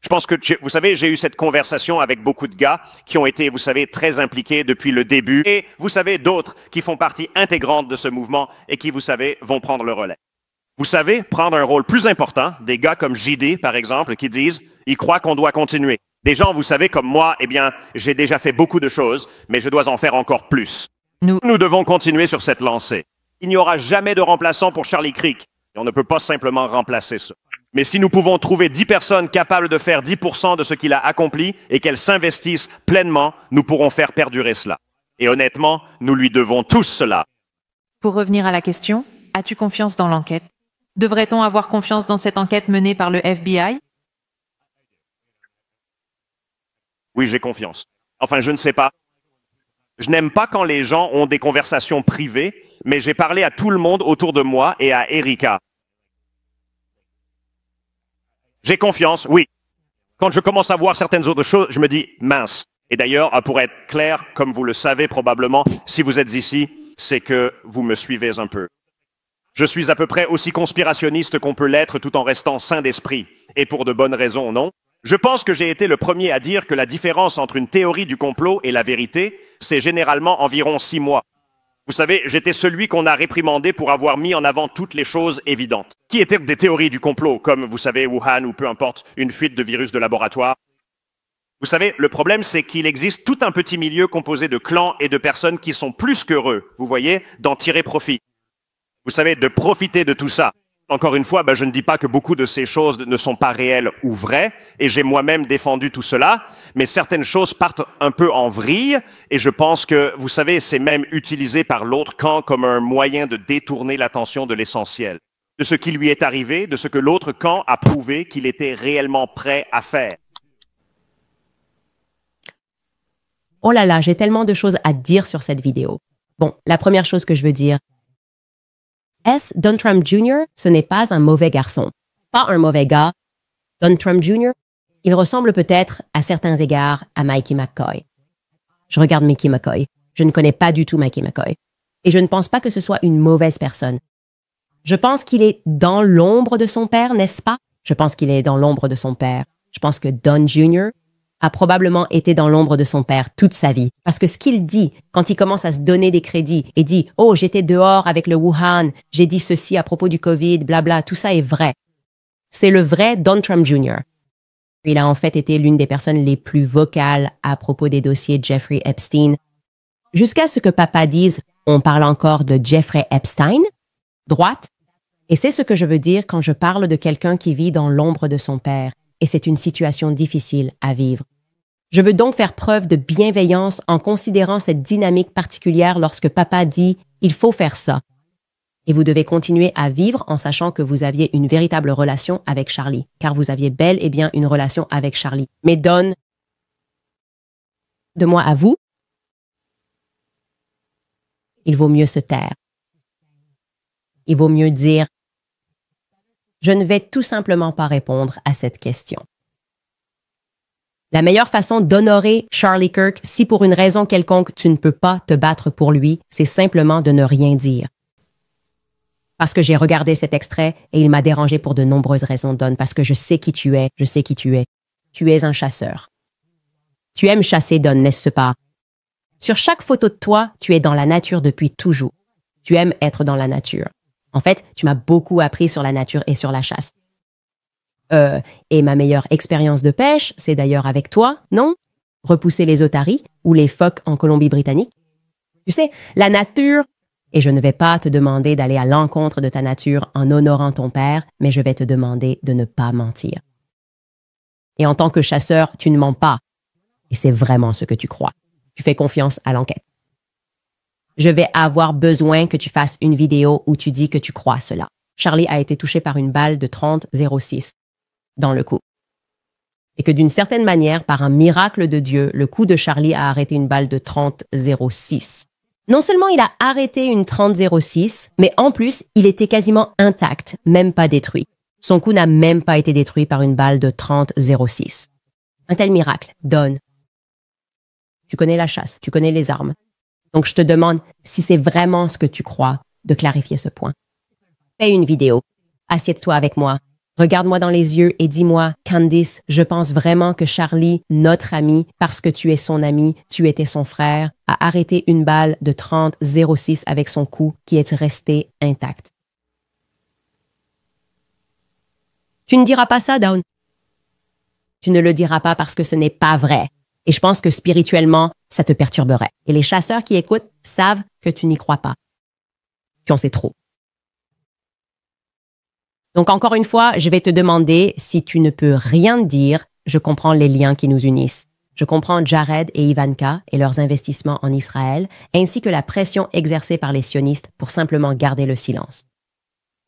Je pense que, vous savez, j'ai eu cette conversation avec beaucoup de gars qui ont été, vous savez, très impliqués depuis le début. Et, vous savez, d'autres qui font partie intégrante de ce mouvement et qui, vous savez, vont prendre le relais. Vous savez, prendre un rôle plus important, des gars comme JD, par exemple, qui disent, ils croient qu'on doit continuer. Des gens, vous savez, comme moi, eh bien, j'ai déjà fait beaucoup de choses, mais je dois en faire encore plus. Nous devons continuer sur cette lancée. Il n'y aura jamais de remplaçant pour Charlie Creek. Et on ne peut pas simplement remplacer ça. Mais si nous pouvons trouver 10 personnes capables de faire 10% de ce qu'il a accompli et qu'elles s'investissent pleinement, nous pourrons faire perdurer cela. Et honnêtement, nous lui devons tous cela. Pour revenir à la question, as-tu confiance dans l'enquête? Devrait-on avoir confiance dans cette enquête menée par le FBI? Oui, j'ai confiance. Enfin, je ne sais pas. Je n'aime pas quand les gens ont des conversations privées, mais j'ai parlé à tout le monde autour de moi et à Erika. J'ai confiance, oui. Quand je commence à voir certaines autres choses, je me dis mince. Et d'ailleurs, pour être clair, comme vous le savez probablement, si vous êtes ici, c'est que vous me suivez un peu. Je suis à peu près aussi conspirationniste qu'on peut l'être tout en restant sain d'esprit. Et pour de bonnes raisons, non? Je pense que j'ai été le premier à dire que la différence entre une théorie du complot et la vérité, c'est généralement environ 6 mois. Vous savez, j'étais celui qu'on a réprimandé pour avoir mis en avant toutes les choses évidentes. Qui étaient des théories du complot, comme, vous savez, Wuhan ou peu importe, une fuite de virus de laboratoire. Vous savez, le problème, c'est qu'il existe tout un petit milieu composé de clans et de personnes qui sont plus qu'heureux, vous voyez, d'en tirer profit. Vous savez, de profiter de tout ça. Encore une fois, je ne dis pas que beaucoup de ces choses ne sont pas réelles ou vraies, et j'ai moi-même défendu tout cela, mais certaines choses partent un peu en vrille, et je pense que, vous savez, c'est même utilisé par l'autre camp comme un moyen de détourner l'attention de l'essentiel, de ce qui lui est arrivé, de ce que l'autre camp a prouvé qu'il était réellement prêt à faire. Oh là là, j'ai tellement de choses à dire sur cette vidéo. Bon, la première chose que je veux dire, Don Trump Jr., ce n'est pas un mauvais garçon, pas un mauvais gars. Don Trump Jr., il ressemble peut-être, à certains égards, à Mikey McCoy. Je regarde Mikey McCoy. Je ne connais pas du tout Mikey McCoy. Et je ne pense pas que ce soit une mauvaise personne. Je pense qu'il est dans l'ombre de son père, n'est-ce pas? Je pense qu'il est dans l'ombre de son père. Je pense que Don Jr. a probablement été dans l'ombre de son père toute sa vie. Parce que ce qu'il dit, quand il commence à se donner des crédits et dit « Oh, j'étais dehors avec le Wuhan, j'ai dit ceci à propos du Covid, blabla », tout ça est vrai. C'est le vrai Don Trump Jr. Il a en fait été l'une des personnes les plus vocales à propos des dossiers Jeffrey Epstein. Jusqu'à ce que papa dise « On parle encore de Jeffrey Epstein ?» Droite. Et c'est ce que je veux dire quand je parle de quelqu'un qui vit dans l'ombre de son père. Et c'est une situation difficile à vivre. Je veux donc faire preuve de bienveillance en considérant cette dynamique particulière lorsque papa dit « il faut faire ça ». Et vous devez continuer à vivre en sachant que vous aviez une véritable relation avec Charlie, car vous aviez bel et bien une relation avec Charlie. Mais Don, de moi à vous, il vaut mieux se taire. Il vaut mieux dire « je ne vais tout simplement pas répondre à cette question ». La meilleure façon d'honorer Charlie Kirk, si pour une raison quelconque tu ne peux pas te battre pour lui, c'est simplement de ne rien dire. Parce que j'ai regardé cet extrait et il m'a dérangé pour de nombreuses raisons, Don, parce que je sais qui tu es, je sais qui tu es. Tu es un chasseur. Tu aimes chasser, Don, n'est-ce pas? Sur chaque photo de toi, tu es dans la nature depuis toujours. Tu aimes être dans la nature. En fait, tu m'as beaucoup appris sur la nature et sur la chasse. Et ma meilleure expérience de pêche, c'est d'ailleurs avec toi, non? Repousser les otaries ou les phoques en Colombie-Britannique. Tu sais, la nature, et je ne vais pas te demander d'aller à l'encontre de ta nature en honorant ton père, mais je vais te demander de ne pas mentir. Et en tant que chasseur, tu ne mens pas. Et c'est vraiment ce que tu crois. Tu fais confiance à l'enquête. Je vais avoir besoin que tu fasses une vidéo où tu dis que tu crois cela. Charlie a été touché par une balle de 30,06 dans le cou. Et que d'une certaine manière, par un miracle de Dieu, le coup de Charlie a arrêté une balle de 30,06. Non seulement il a arrêté une 30,06, mais en plus, il était quasiment intact, même pas détruit. Son cou n'a même pas été détruit par une balle de 30,06. Un tel miracle, Don. Tu connais la chasse, tu connais les armes. Donc je te demande, si c'est vraiment ce que tu crois, de clarifier ce point. Fais une vidéo. Assieds-toi avec moi. Regarde-moi dans les yeux et dis-moi, Candice, je pense vraiment que Charlie, notre ami, parce que tu es son ami, tu étais son frère, a arrêté une balle de 30,06 avec son cou qui est resté intact. Tu ne diras pas ça, Dawn. Tu ne le diras pas parce que ce n'est pas vrai. Et je pense que spirituellement, ça te perturberait. Et les chasseurs qui écoutent savent que tu n'y crois pas. Tu en sais trop. Donc, encore une fois, je vais te demander si tu ne peux rien dire. Je comprends les liens qui nous unissent. Je comprends Jared et Ivanka et leurs investissements en Israël, ainsi que la pression exercée par les sionistes pour simplement garder le silence.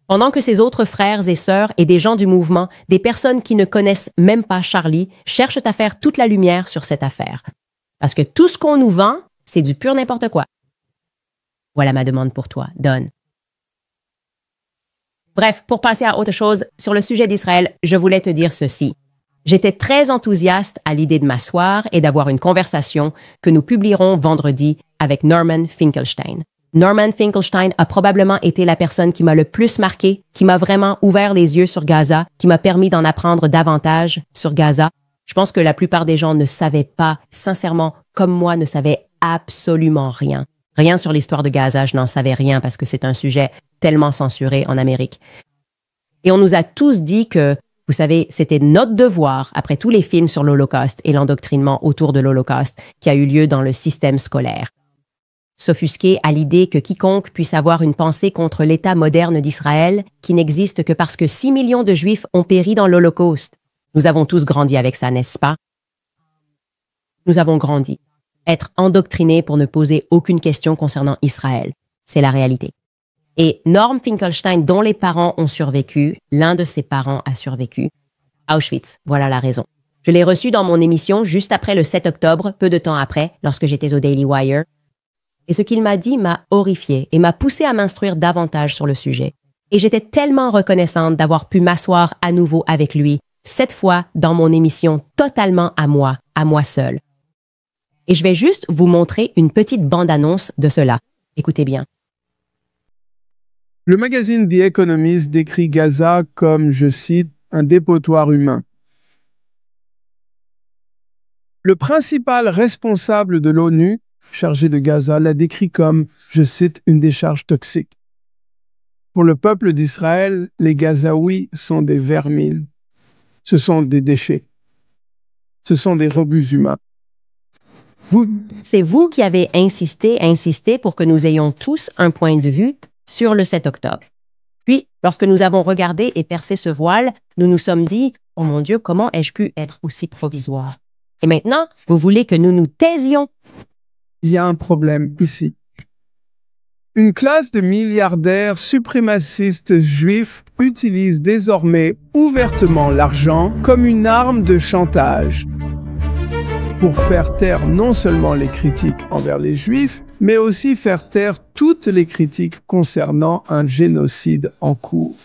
Pendant que ses autres frères et sœurs et des gens du mouvement, des personnes qui ne connaissent même pas Charlie, cherchent à faire toute la lumière sur cette affaire. Parce que tout ce qu'on nous vend, c'est du pur n'importe quoi. Voilà ma demande pour toi, Don. Bref, pour passer à autre chose, sur le sujet d'Israël, je voulais te dire ceci. J'étais très enthousiaste à l'idée de m'asseoir et d'avoir une conversation que nous publierons vendredi avec Norman Finkelstein. Norman Finkelstein a probablement été la personne qui m'a le plus marqué, qui m'a vraiment ouvert les yeux sur Gaza, qui m'a permis d'en apprendre davantage sur Gaza. Je pense que la plupart des gens ne savaient pas, sincèrement, comme moi, ne savaient absolument rien. Rien sur l'histoire de Gaza, je n'en savais rien parce que c'est un sujet tellement censuré en Amérique. Et on nous a tous dit que, vous savez, c'était notre devoir, après tous les films sur l'Holocauste et l'endoctrinement autour de l'Holocauste qui a eu lieu dans le système scolaire. S'offusquer à l'idée que quiconque puisse avoir une pensée contre l'État moderne d'Israël qui n'existe que parce que 6 millions de Juifs ont péri dans l'Holocauste. Nous avons tous grandi avec ça, n'est-ce pas? Nous avons grandi. Être endoctrinés pour ne poser aucune question concernant Israël. C'est la réalité. Et Norm Finkelstein, dont les parents ont survécu, l'un de ses parents a survécu. Auschwitz, voilà la raison. Je l'ai reçu dans mon émission juste après le 7 octobre, peu de temps après, lorsque j'étais au Daily Wire. Et ce qu'il m'a dit m'a horrifiée et m'a poussé à m'instruire davantage sur le sujet. Et j'étais tellement reconnaissante d'avoir pu m'asseoir à nouveau avec lui, cette fois dans mon émission totalement à moi seule. Et je vais juste vous montrer une petite bande-annonce de cela. Écoutez bien. Le magazine The Economist décrit Gaza comme, je cite, un dépotoir humain. Le principal responsable de l'ONU, chargé de Gaza, l'a décrit comme, je cite, une décharge toxique. Pour le peuple d'Israël, les Gazaouis sont des vermines. Ce sont des déchets. Ce sont des rebuts humains. C'est vous qui avez insisté pour que nous ayons tous un point de vue sur le 7 octobre. Puis, lorsque nous avons regardé et percé ce voile, nous nous sommes dit, « Oh mon Dieu, comment ai-je pu être aussi provisoire? » Et maintenant, vous voulez que nous nous taisions? Il y a un problème ici. Une classe de milliardaires suprémacistes juifs utilise désormais ouvertement l'argent comme une arme de chantage pour faire taire non seulement les critiques envers les juifs, mais aussi faire taire toutes les critiques concernant un génocide en cours,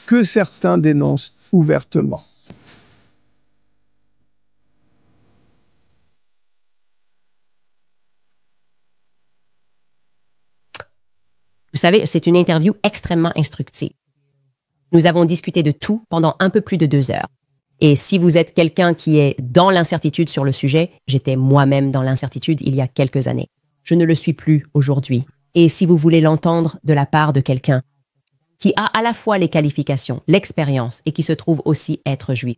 que certains dénoncent ouvertement. Vous savez, c'est une interview extrêmement instructive. Nous avons discuté de tout pendant un peu plus de 2 heures. Et si vous êtes quelqu'un qui est dans l'incertitude sur le sujet, j'étais moi-même dans l'incertitude il y a quelques années. Je ne le suis plus aujourd'hui. Et si vous voulez l'entendre de la part de quelqu'un qui a à la fois les qualifications, l'expérience et qui se trouve aussi être juif.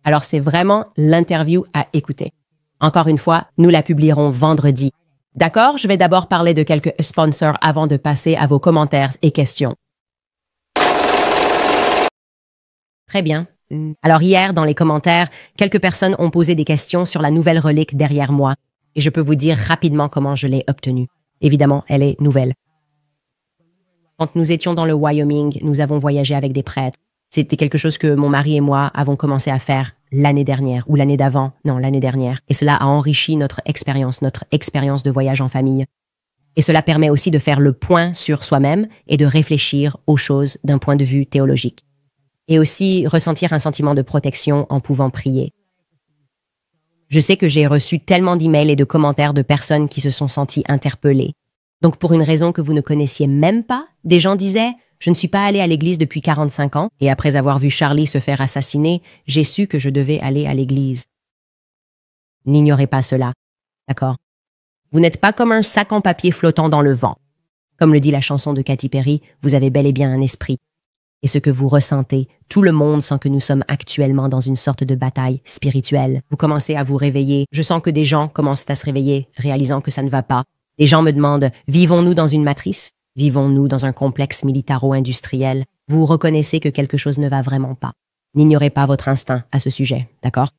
Alors c'est vraiment l'interview à écouter. Encore une fois, nous la publierons vendredi. D'accord? Je vais d'abord parler de quelques sponsors avant de passer à vos commentaires et questions. Très bien. Alors hier, dans les commentaires, quelques personnes ont posé des questions sur la nouvelle relique derrière moi et je peux vous dire rapidement comment je l'ai obtenue. Évidemment, elle est nouvelle. Quand nous étions dans le Wyoming, nous avons voyagé avec des prêtres. C'était quelque chose que mon mari et moi avons commencé à faire l'année dernière ou l'année d'avant, non, l'année dernière. Et cela a enrichi notre expérience de voyage en famille. Et cela permet aussi de faire le point sur soi-même et de réfléchir aux choses d'un point de vue théologique. Et aussi ressentir un sentiment de protection en pouvant prier. Je sais que j'ai reçu tellement d'emails et de commentaires de personnes qui se sont senties interpellées. Donc pour une raison que vous ne connaissiez même pas, des gens disaient « Je ne suis pas allé à l'église depuis 45 ans et après avoir vu Charlie se faire assassiner, j'ai su que je devais aller à l'église. » N'ignorez pas cela, d'accord? Vous n'êtes pas comme un sac en papier flottant dans le vent. Comme le dit la chanson de Katy Perry, vous avez bel et bien un esprit. Et ce que vous ressentez, tout le monde sent que nous sommes actuellement dans une sorte de bataille spirituelle. Vous commencez à vous réveiller. Je sens que des gens commencent à se réveiller, réalisant que ça ne va pas. Les gens me demandent, vivons-nous dans une matrice? Vivons-nous dans un complexe militaro-industriel? Vous reconnaissez que quelque chose ne va vraiment pas. N'ignorez pas votre instinct à ce sujet, d'accord?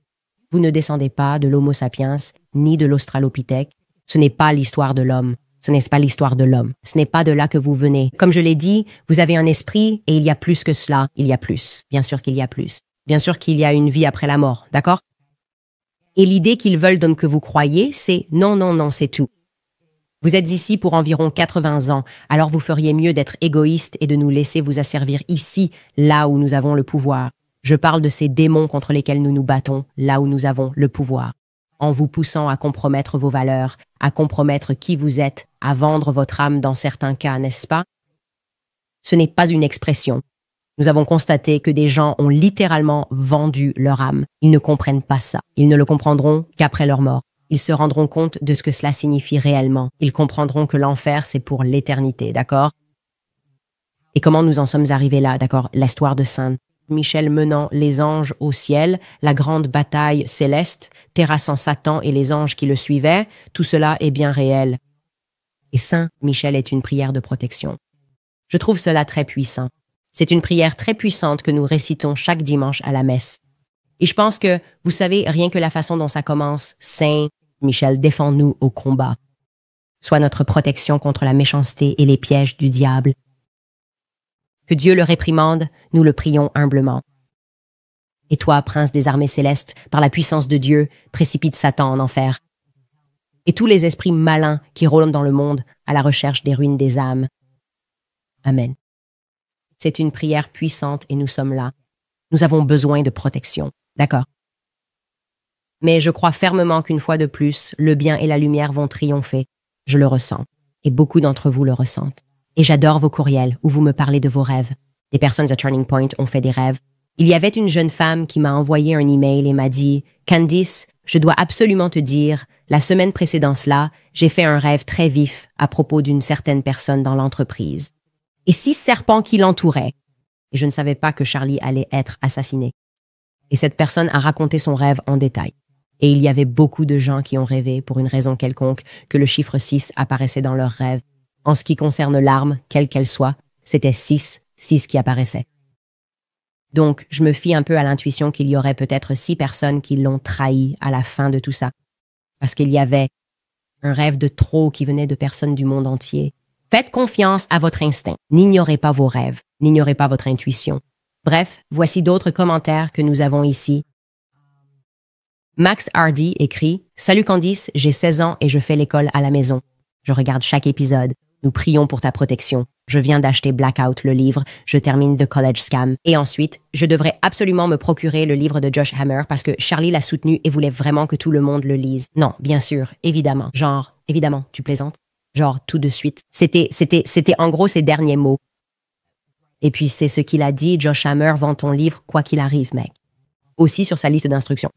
Vous ne descendez pas de l'Homo sapiens, ni de l'Australopithèque. Ce n'est pas l'histoire de l'homme. Ce n'est pas l'histoire de l'homme. Ce n'est pas de là que vous venez. Comme je l'ai dit, vous avez un esprit et il y a plus que cela. Il y a plus. Bien sûr qu'il y a plus. Bien sûr qu'il y a une vie après la mort, d'accord? Et l'idée qu'ils veulent donc que vous croyiez, c'est non, non, non, c'est tout. Vous êtes ici pour environ 80 ans, alors vous feriez mieux d'être égoïste et de nous laisser vous asservir ici, là où nous avons le pouvoir. Je parle de ces démons contre lesquels nous nous battons, là où nous avons le pouvoir. En vous poussant à compromettre vos valeurs, à compromettre qui vous êtes, à vendre votre âme dans certains cas, n'est-ce pas? Ce n'est pas une expression. Nous avons constaté que des gens ont littéralement vendu leur âme. Ils ne comprennent pas ça. Ils ne le comprendront qu'après leur mort. Ils se rendront compte de ce que cela signifie réellement. Ils comprendront que l'enfer, c'est pour l'éternité, d'accord? Et comment nous en sommes arrivés là, d'accord? L'histoire de Saint Michel menant les anges au ciel, la grande bataille céleste, terrassant Satan et les anges qui le suivaient, tout cela est bien réel. Et Saint Michel est une prière de protection. Je trouve cela très puissant. C'est une prière très puissante que nous récitons chaque dimanche à la messe. Et je pense que, vous savez, rien que la façon dont ça commence, Saint Michel, défends-nous au combat. Sois notre protection contre la méchanceté et les pièges du diable. Que Dieu le réprimande, nous le prions humblement. Et toi, prince des armées célestes, par la puissance de Dieu, précipite Satan en enfer. Et tous les esprits malins qui rôdent dans le monde à la recherche des ruines des âmes. Amen. C'est une prière puissante et nous sommes là. Nous avons besoin de protection. D'accord? Mais je crois fermement qu'une fois de plus, le bien et la lumière vont triompher. Je le ressens. Et beaucoup d'entre vous le ressentent. Et j'adore vos courriels où vous me parlez de vos rêves. Les personnes à Turning Point ont fait des rêves. Il y avait une jeune femme qui m'a envoyé un email et m'a dit « Candice, je dois absolument te dire, la semaine précédant cela, j'ai fait un rêve très vif à propos d'une certaine personne dans l'entreprise. Et 6 serpents qui l'entouraient. Et je ne savais pas que Charlie allait être assassiné. Et cette personne a raconté son rêve en détail. Et il y avait beaucoup de gens qui ont rêvé, pour une raison quelconque, que le chiffre 6 apparaissait dans leurs rêves. En ce qui concerne l'arme, quelle qu'elle soit, c'était 6 qui apparaissait. Donc, je me fie un peu à l'intuition qu'il y aurait peut-être 6 personnes qui l'ont trahi à la fin de tout ça. Parce qu'il y avait un rêve de trop qui venait de personnes du monde entier. Faites confiance à votre instinct. N'ignorez pas vos rêves. N'ignorez pas votre intuition. Bref, voici d'autres commentaires que nous avons ici. Max Hardy écrit « Salut Candice, j'ai 16 ans et je fais l'école à la maison. Je regarde chaque épisode. Nous prions pour ta protection. Je viens d'acheter Blackout, le livre. Je termine The College Scam. Et ensuite, je devrais absolument me procurer le livre de Josh Hammer parce que Charlie l'a soutenu et voulait vraiment que tout le monde le lise. Non, bien sûr, évidemment. Genre, évidemment, tu plaisantes? Genre, tout de suite. C'était en gros ses derniers mots. Et puis, c'est ce qu'il a dit, Josh Hammer vend ton livre quoi qu'il arrive, mec. Aussi sur sa liste d'instructions.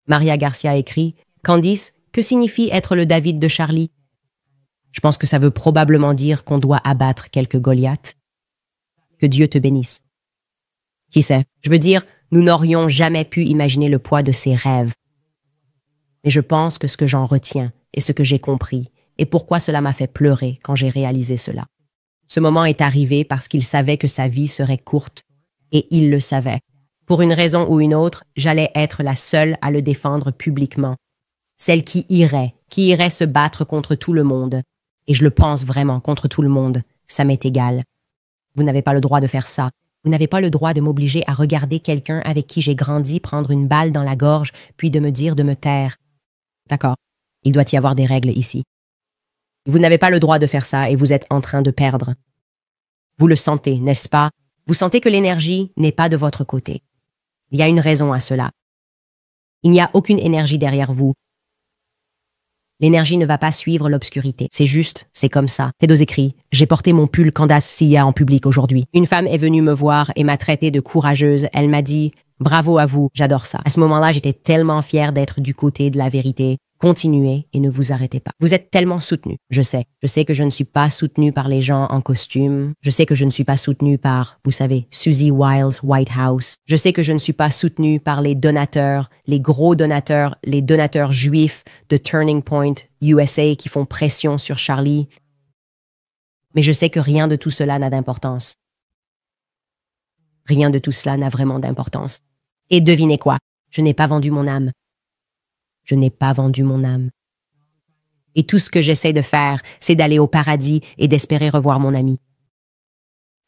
Maria Garcia écrit « Candice, que signifie être le David de Charlie ?» Je pense que ça veut probablement dire qu'on doit abattre quelques Goliaths. Que Dieu te bénisse. Qui sait? Je veux dire, nous n'aurions jamais pu imaginer le poids de ses rêves. Mais je pense que ce que j'en retiens et ce que j'ai compris et pourquoi cela m'a fait pleurer quand j'ai réalisé cela. Ce moment est arrivé parce qu'il savait que sa vie serait courte et il le savait. Pour une raison ou une autre, j'allais être la seule à le défendre publiquement. Celle qui irait se battre contre tout le monde. Et je le pense vraiment, contre tout le monde. Ça m'est égal. Vous n'avez pas le droit de faire ça. Vous n'avez pas le droit de m'obliger à regarder quelqu'un avec qui j'ai grandi prendre une balle dans la gorge, puis de me dire de me taire. D'accord, il doit y avoir des règles ici. Vous n'avez pas le droit de faire ça et vous êtes en train de perdre. Vous le sentez, n'est-ce pas? Vous sentez que l'énergie n'est pas de votre côté. Il y a une raison à cela. Il n'y a aucune énergie derrière vous. L'énergie ne va pas suivre l'obscurité. C'est juste, c'est comme ça. Ted écrit, j'ai porté mon pull Candace Sia en public aujourd'hui. Une femme est venue me voir et m'a traité de courageuse. Elle m'a dit, bravo à vous, j'adore ça. À ce moment-là, j'étais tellement fière d'être du côté de la vérité. Continuez et ne vous arrêtez pas. Vous êtes tellement soutenu. Je sais que je ne suis pas soutenu par les gens en costume. Je sais que je ne suis pas soutenu par, vous savez, Susie Wiles White House. Je sais que je ne suis pas soutenu par les donateurs, les gros donateurs, les donateurs juifs de Turning Point USA qui font pression sur Charlie. Mais je sais que rien de tout cela n'a d'importance. Rien de tout cela n'a vraiment d'importance. Et devinez quoi? Je n'ai pas vendu mon âme. Je n'ai pas vendu mon âme. Et tout ce que j'essaie de faire, c'est d'aller au paradis et d'espérer revoir mon ami.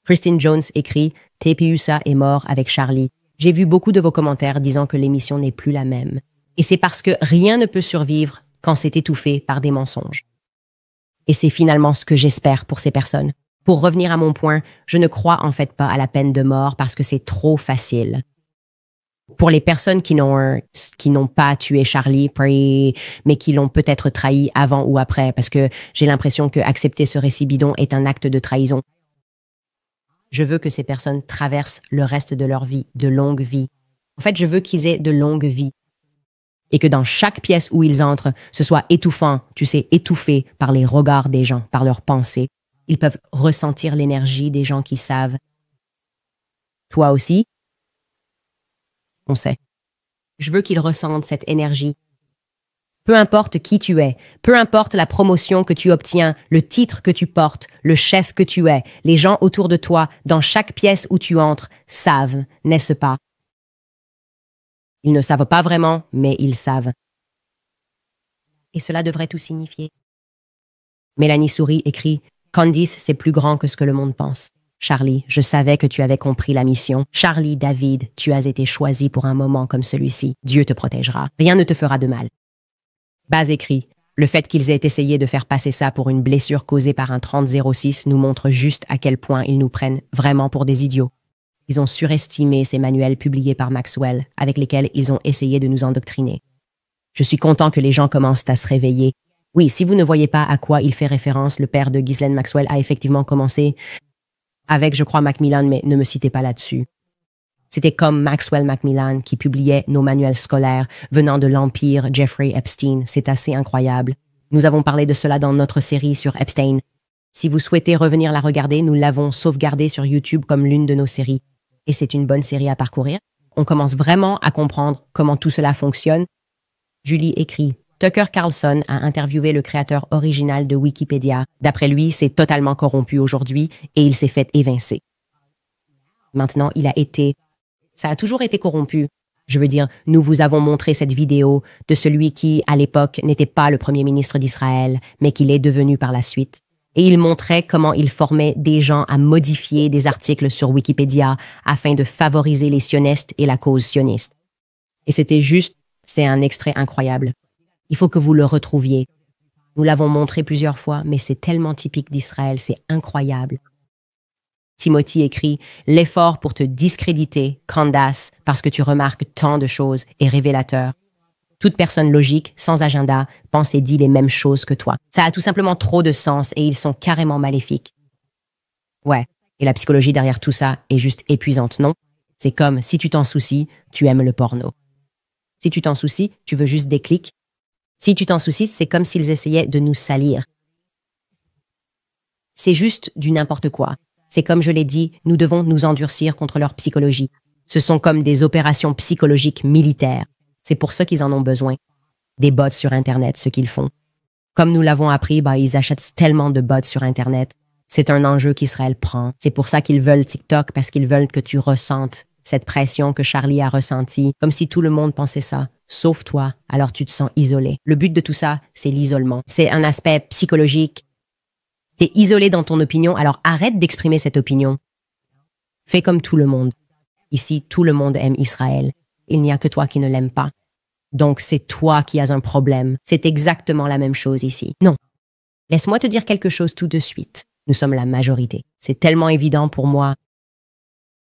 Christine Jones écrit « TPUSA est mort avec Charlie. J'ai vu beaucoup de vos commentaires disant que l'émission n'est plus la même. Et c'est parce que rien ne peut survivre quand c'est étouffé par des mensonges. » Et c'est finalement ce que j'espère pour ces personnes. Pour revenir à mon point, je ne crois en fait pas à la peine de mort parce que c'est trop facile. Pour les personnes qui n'ont pas tué Charlie, mais qui l'ont peut-être trahi avant ou après, parce que j'ai l'impression que accepter ce récit bidon est un acte de trahison. Je veux que ces personnes traversent le reste de leur vie, de longues vies. En fait, je veux qu'ils aient de longues vies. Et que dans chaque pièce où ils entrent, ce soit étouffant, étouffé par les regards des gens, par leurs pensées. Ils peuvent ressentir l'énergie des gens qui savent. Toi aussi? On sait. Je veux qu'ils ressentent cette énergie. Peu importe qui tu es, peu importe la promotion que tu obtiens, le titre que tu portes, le chef que tu es, les gens autour de toi, dans chaque pièce où tu entres, savent, n'est-ce pas? Ils ne savent pas vraiment, mais ils savent. Et cela devrait tout signifier. Mélanie Souris écrit « Candice, c'est plus grand que ce que le monde pense. Charlie, je savais que tu avais compris la mission. Charlie, David, tu as été choisi pour un moment comme celui-ci. Dieu te protégera. Rien ne te fera de mal. » Baz écrit « Le fait qu'ils aient essayé de faire passer ça pour une blessure causée par un 30-06 nous montre juste à quel point ils nous prennent vraiment pour des idiots. Ils ont surestimé ces manuels publiés par Maxwell, avec lesquels ils ont essayé de nous endoctriner. Je suis content que les gens commencent à se réveiller. Oui, si vous ne voyez pas à quoi il fait référence, le père de Ghislaine Maxwell a effectivement commencé avec, je crois, Macmillan, mais ne me citez pas là-dessus. C'était comme Maxwell Macmillan qui publiait nos manuels scolaires venant de l'empire Jeffrey Epstein. C'est assez incroyable. Nous avons parlé de cela dans notre série sur Epstein. Si vous souhaitez revenir la regarder, nous l'avons sauvegardée sur YouTube comme l'une de nos séries. Et c'est une bonne série à parcourir. On commence vraiment à comprendre comment tout cela fonctionne. Julie écrit « Tucker Carlson a interviewé le créateur original de Wikipédia. D'après lui, c'est totalement corrompu aujourd'hui et il s'est fait évincer. Maintenant, ça a toujours été corrompu. Je veux dire, nous vous avons montré cette vidéo de celui qui, à l'époque, n'était pas le premier ministre d'Israël, mais qui l'est devenu par la suite. Et il montrait comment il formait des gens à modifier des articles sur Wikipédia afin de favoriser les sionistes et la cause sioniste. Et c'est un extrait incroyable. Il faut que vous le retrouviez. Nous l'avons montré plusieurs fois, mais c'est tellement typique d'Israël, c'est incroyable. Timothy écrit « L'effort pour te discréditer, Candace, parce que tu remarques tant de choses, est révélateur. Toute personne logique, sans agenda, pense et dit les mêmes choses que toi. Ça a tout simplement trop de sens et ils sont carrément maléfiques. » Ouais, et la psychologie derrière tout ça est juste épuisante, non? C'est comme si tu t'en soucies, tu aimes le porno. Si tu t'en soucies, tu veux juste des clics. Si tu t'en soucies, c'est comme s'ils essayaient de nous salir. C'est juste du n'importe quoi. C'est comme je l'ai dit, nous devons nous endurcir contre leur psychologie. Ce sont comme des opérations psychologiques militaires. C'est pour ça qu'ils en ont besoin. Des bots sur Internet, ce qu'ils font. Comme nous l'avons appris, ils achètent tellement de bots sur Internet. C'est un enjeu qu'Israël prend. C'est pour ça qu'ils veulent TikTok, parce qu'ils veulent que tu ressentes cette pression que Charlie a ressentie, comme si tout le monde pensait ça, sauf toi, alors tu te sens isolé. Le but de tout ça, c'est l'isolement. C'est un aspect psychologique. T'es isolé dans ton opinion, alors arrête d'exprimer cette opinion. Fais comme tout le monde. Ici, tout le monde aime Israël. Il n'y a que toi qui ne l'aimes pas. Donc, c'est toi qui as un problème. C'est exactement la même chose ici. Non. Laisse-moi te dire quelque chose tout de suite. Nous sommes la majorité. C'est tellement évident pour moi.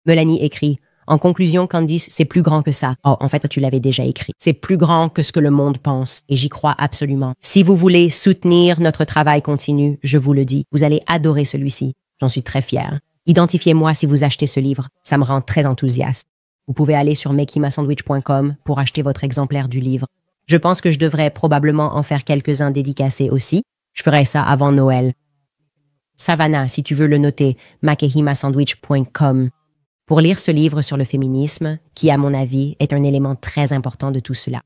Melanie écrit, en conclusion, Candice, c'est plus grand que ça. Oh, en fait, tu l'avais déjà écrit. C'est plus grand que ce que le monde pense. Et j'y crois absolument. Si vous voulez soutenir notre travail continu, je vous le dis, vous allez adorer celui-ci. J'en suis très fière. Identifiez-moi si vous achetez ce livre. Ça me rend très enthousiaste. Vous pouvez aller sur makehimasandwich.com pour acheter votre exemplaire du livre. Je pense que je devrais probablement en faire quelques-uns dédicacés aussi. Je ferai ça avant Noël. Savannah, si tu veux le noter, makehimasandwich.com. Pour lire ce livre sur le féminisme, qui, à mon avis, est un élément très important de tout cela.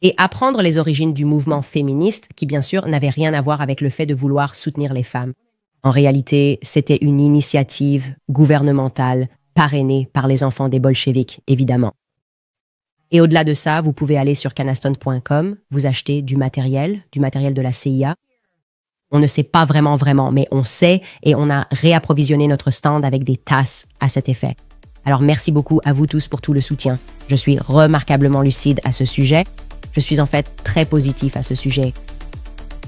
Et apprendre les origines du mouvement féministe, qui bien sûr n'avait rien à voir avec le fait de vouloir soutenir les femmes. En réalité, c'était une initiative gouvernementale parrainée par les enfants des bolcheviks, évidemment. Et au-delà de ça, vous pouvez aller sur canaston.com, vous acheter du matériel de la CIA. On ne sait pas vraiment, mais on sait et on a réapprovisionné notre stand avec des tasses à cet effet. Alors merci beaucoup à vous tous pour tout le soutien. Je suis remarquablement lucide à ce sujet. Je suis en fait très positif à ce sujet.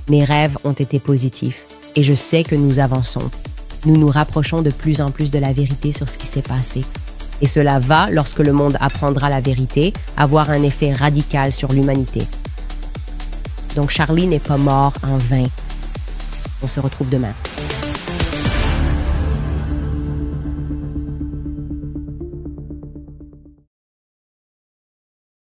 Mes rêves ont été positifs et je sais que nous avançons. Nous nous rapprochons de plus en plus de la vérité sur ce qui s'est passé. Et cela va, lorsque le monde apprendra la vérité, avoir un effet radical sur l'humanité. Donc Charlie n'est pas mort en vain. On se retrouve demain.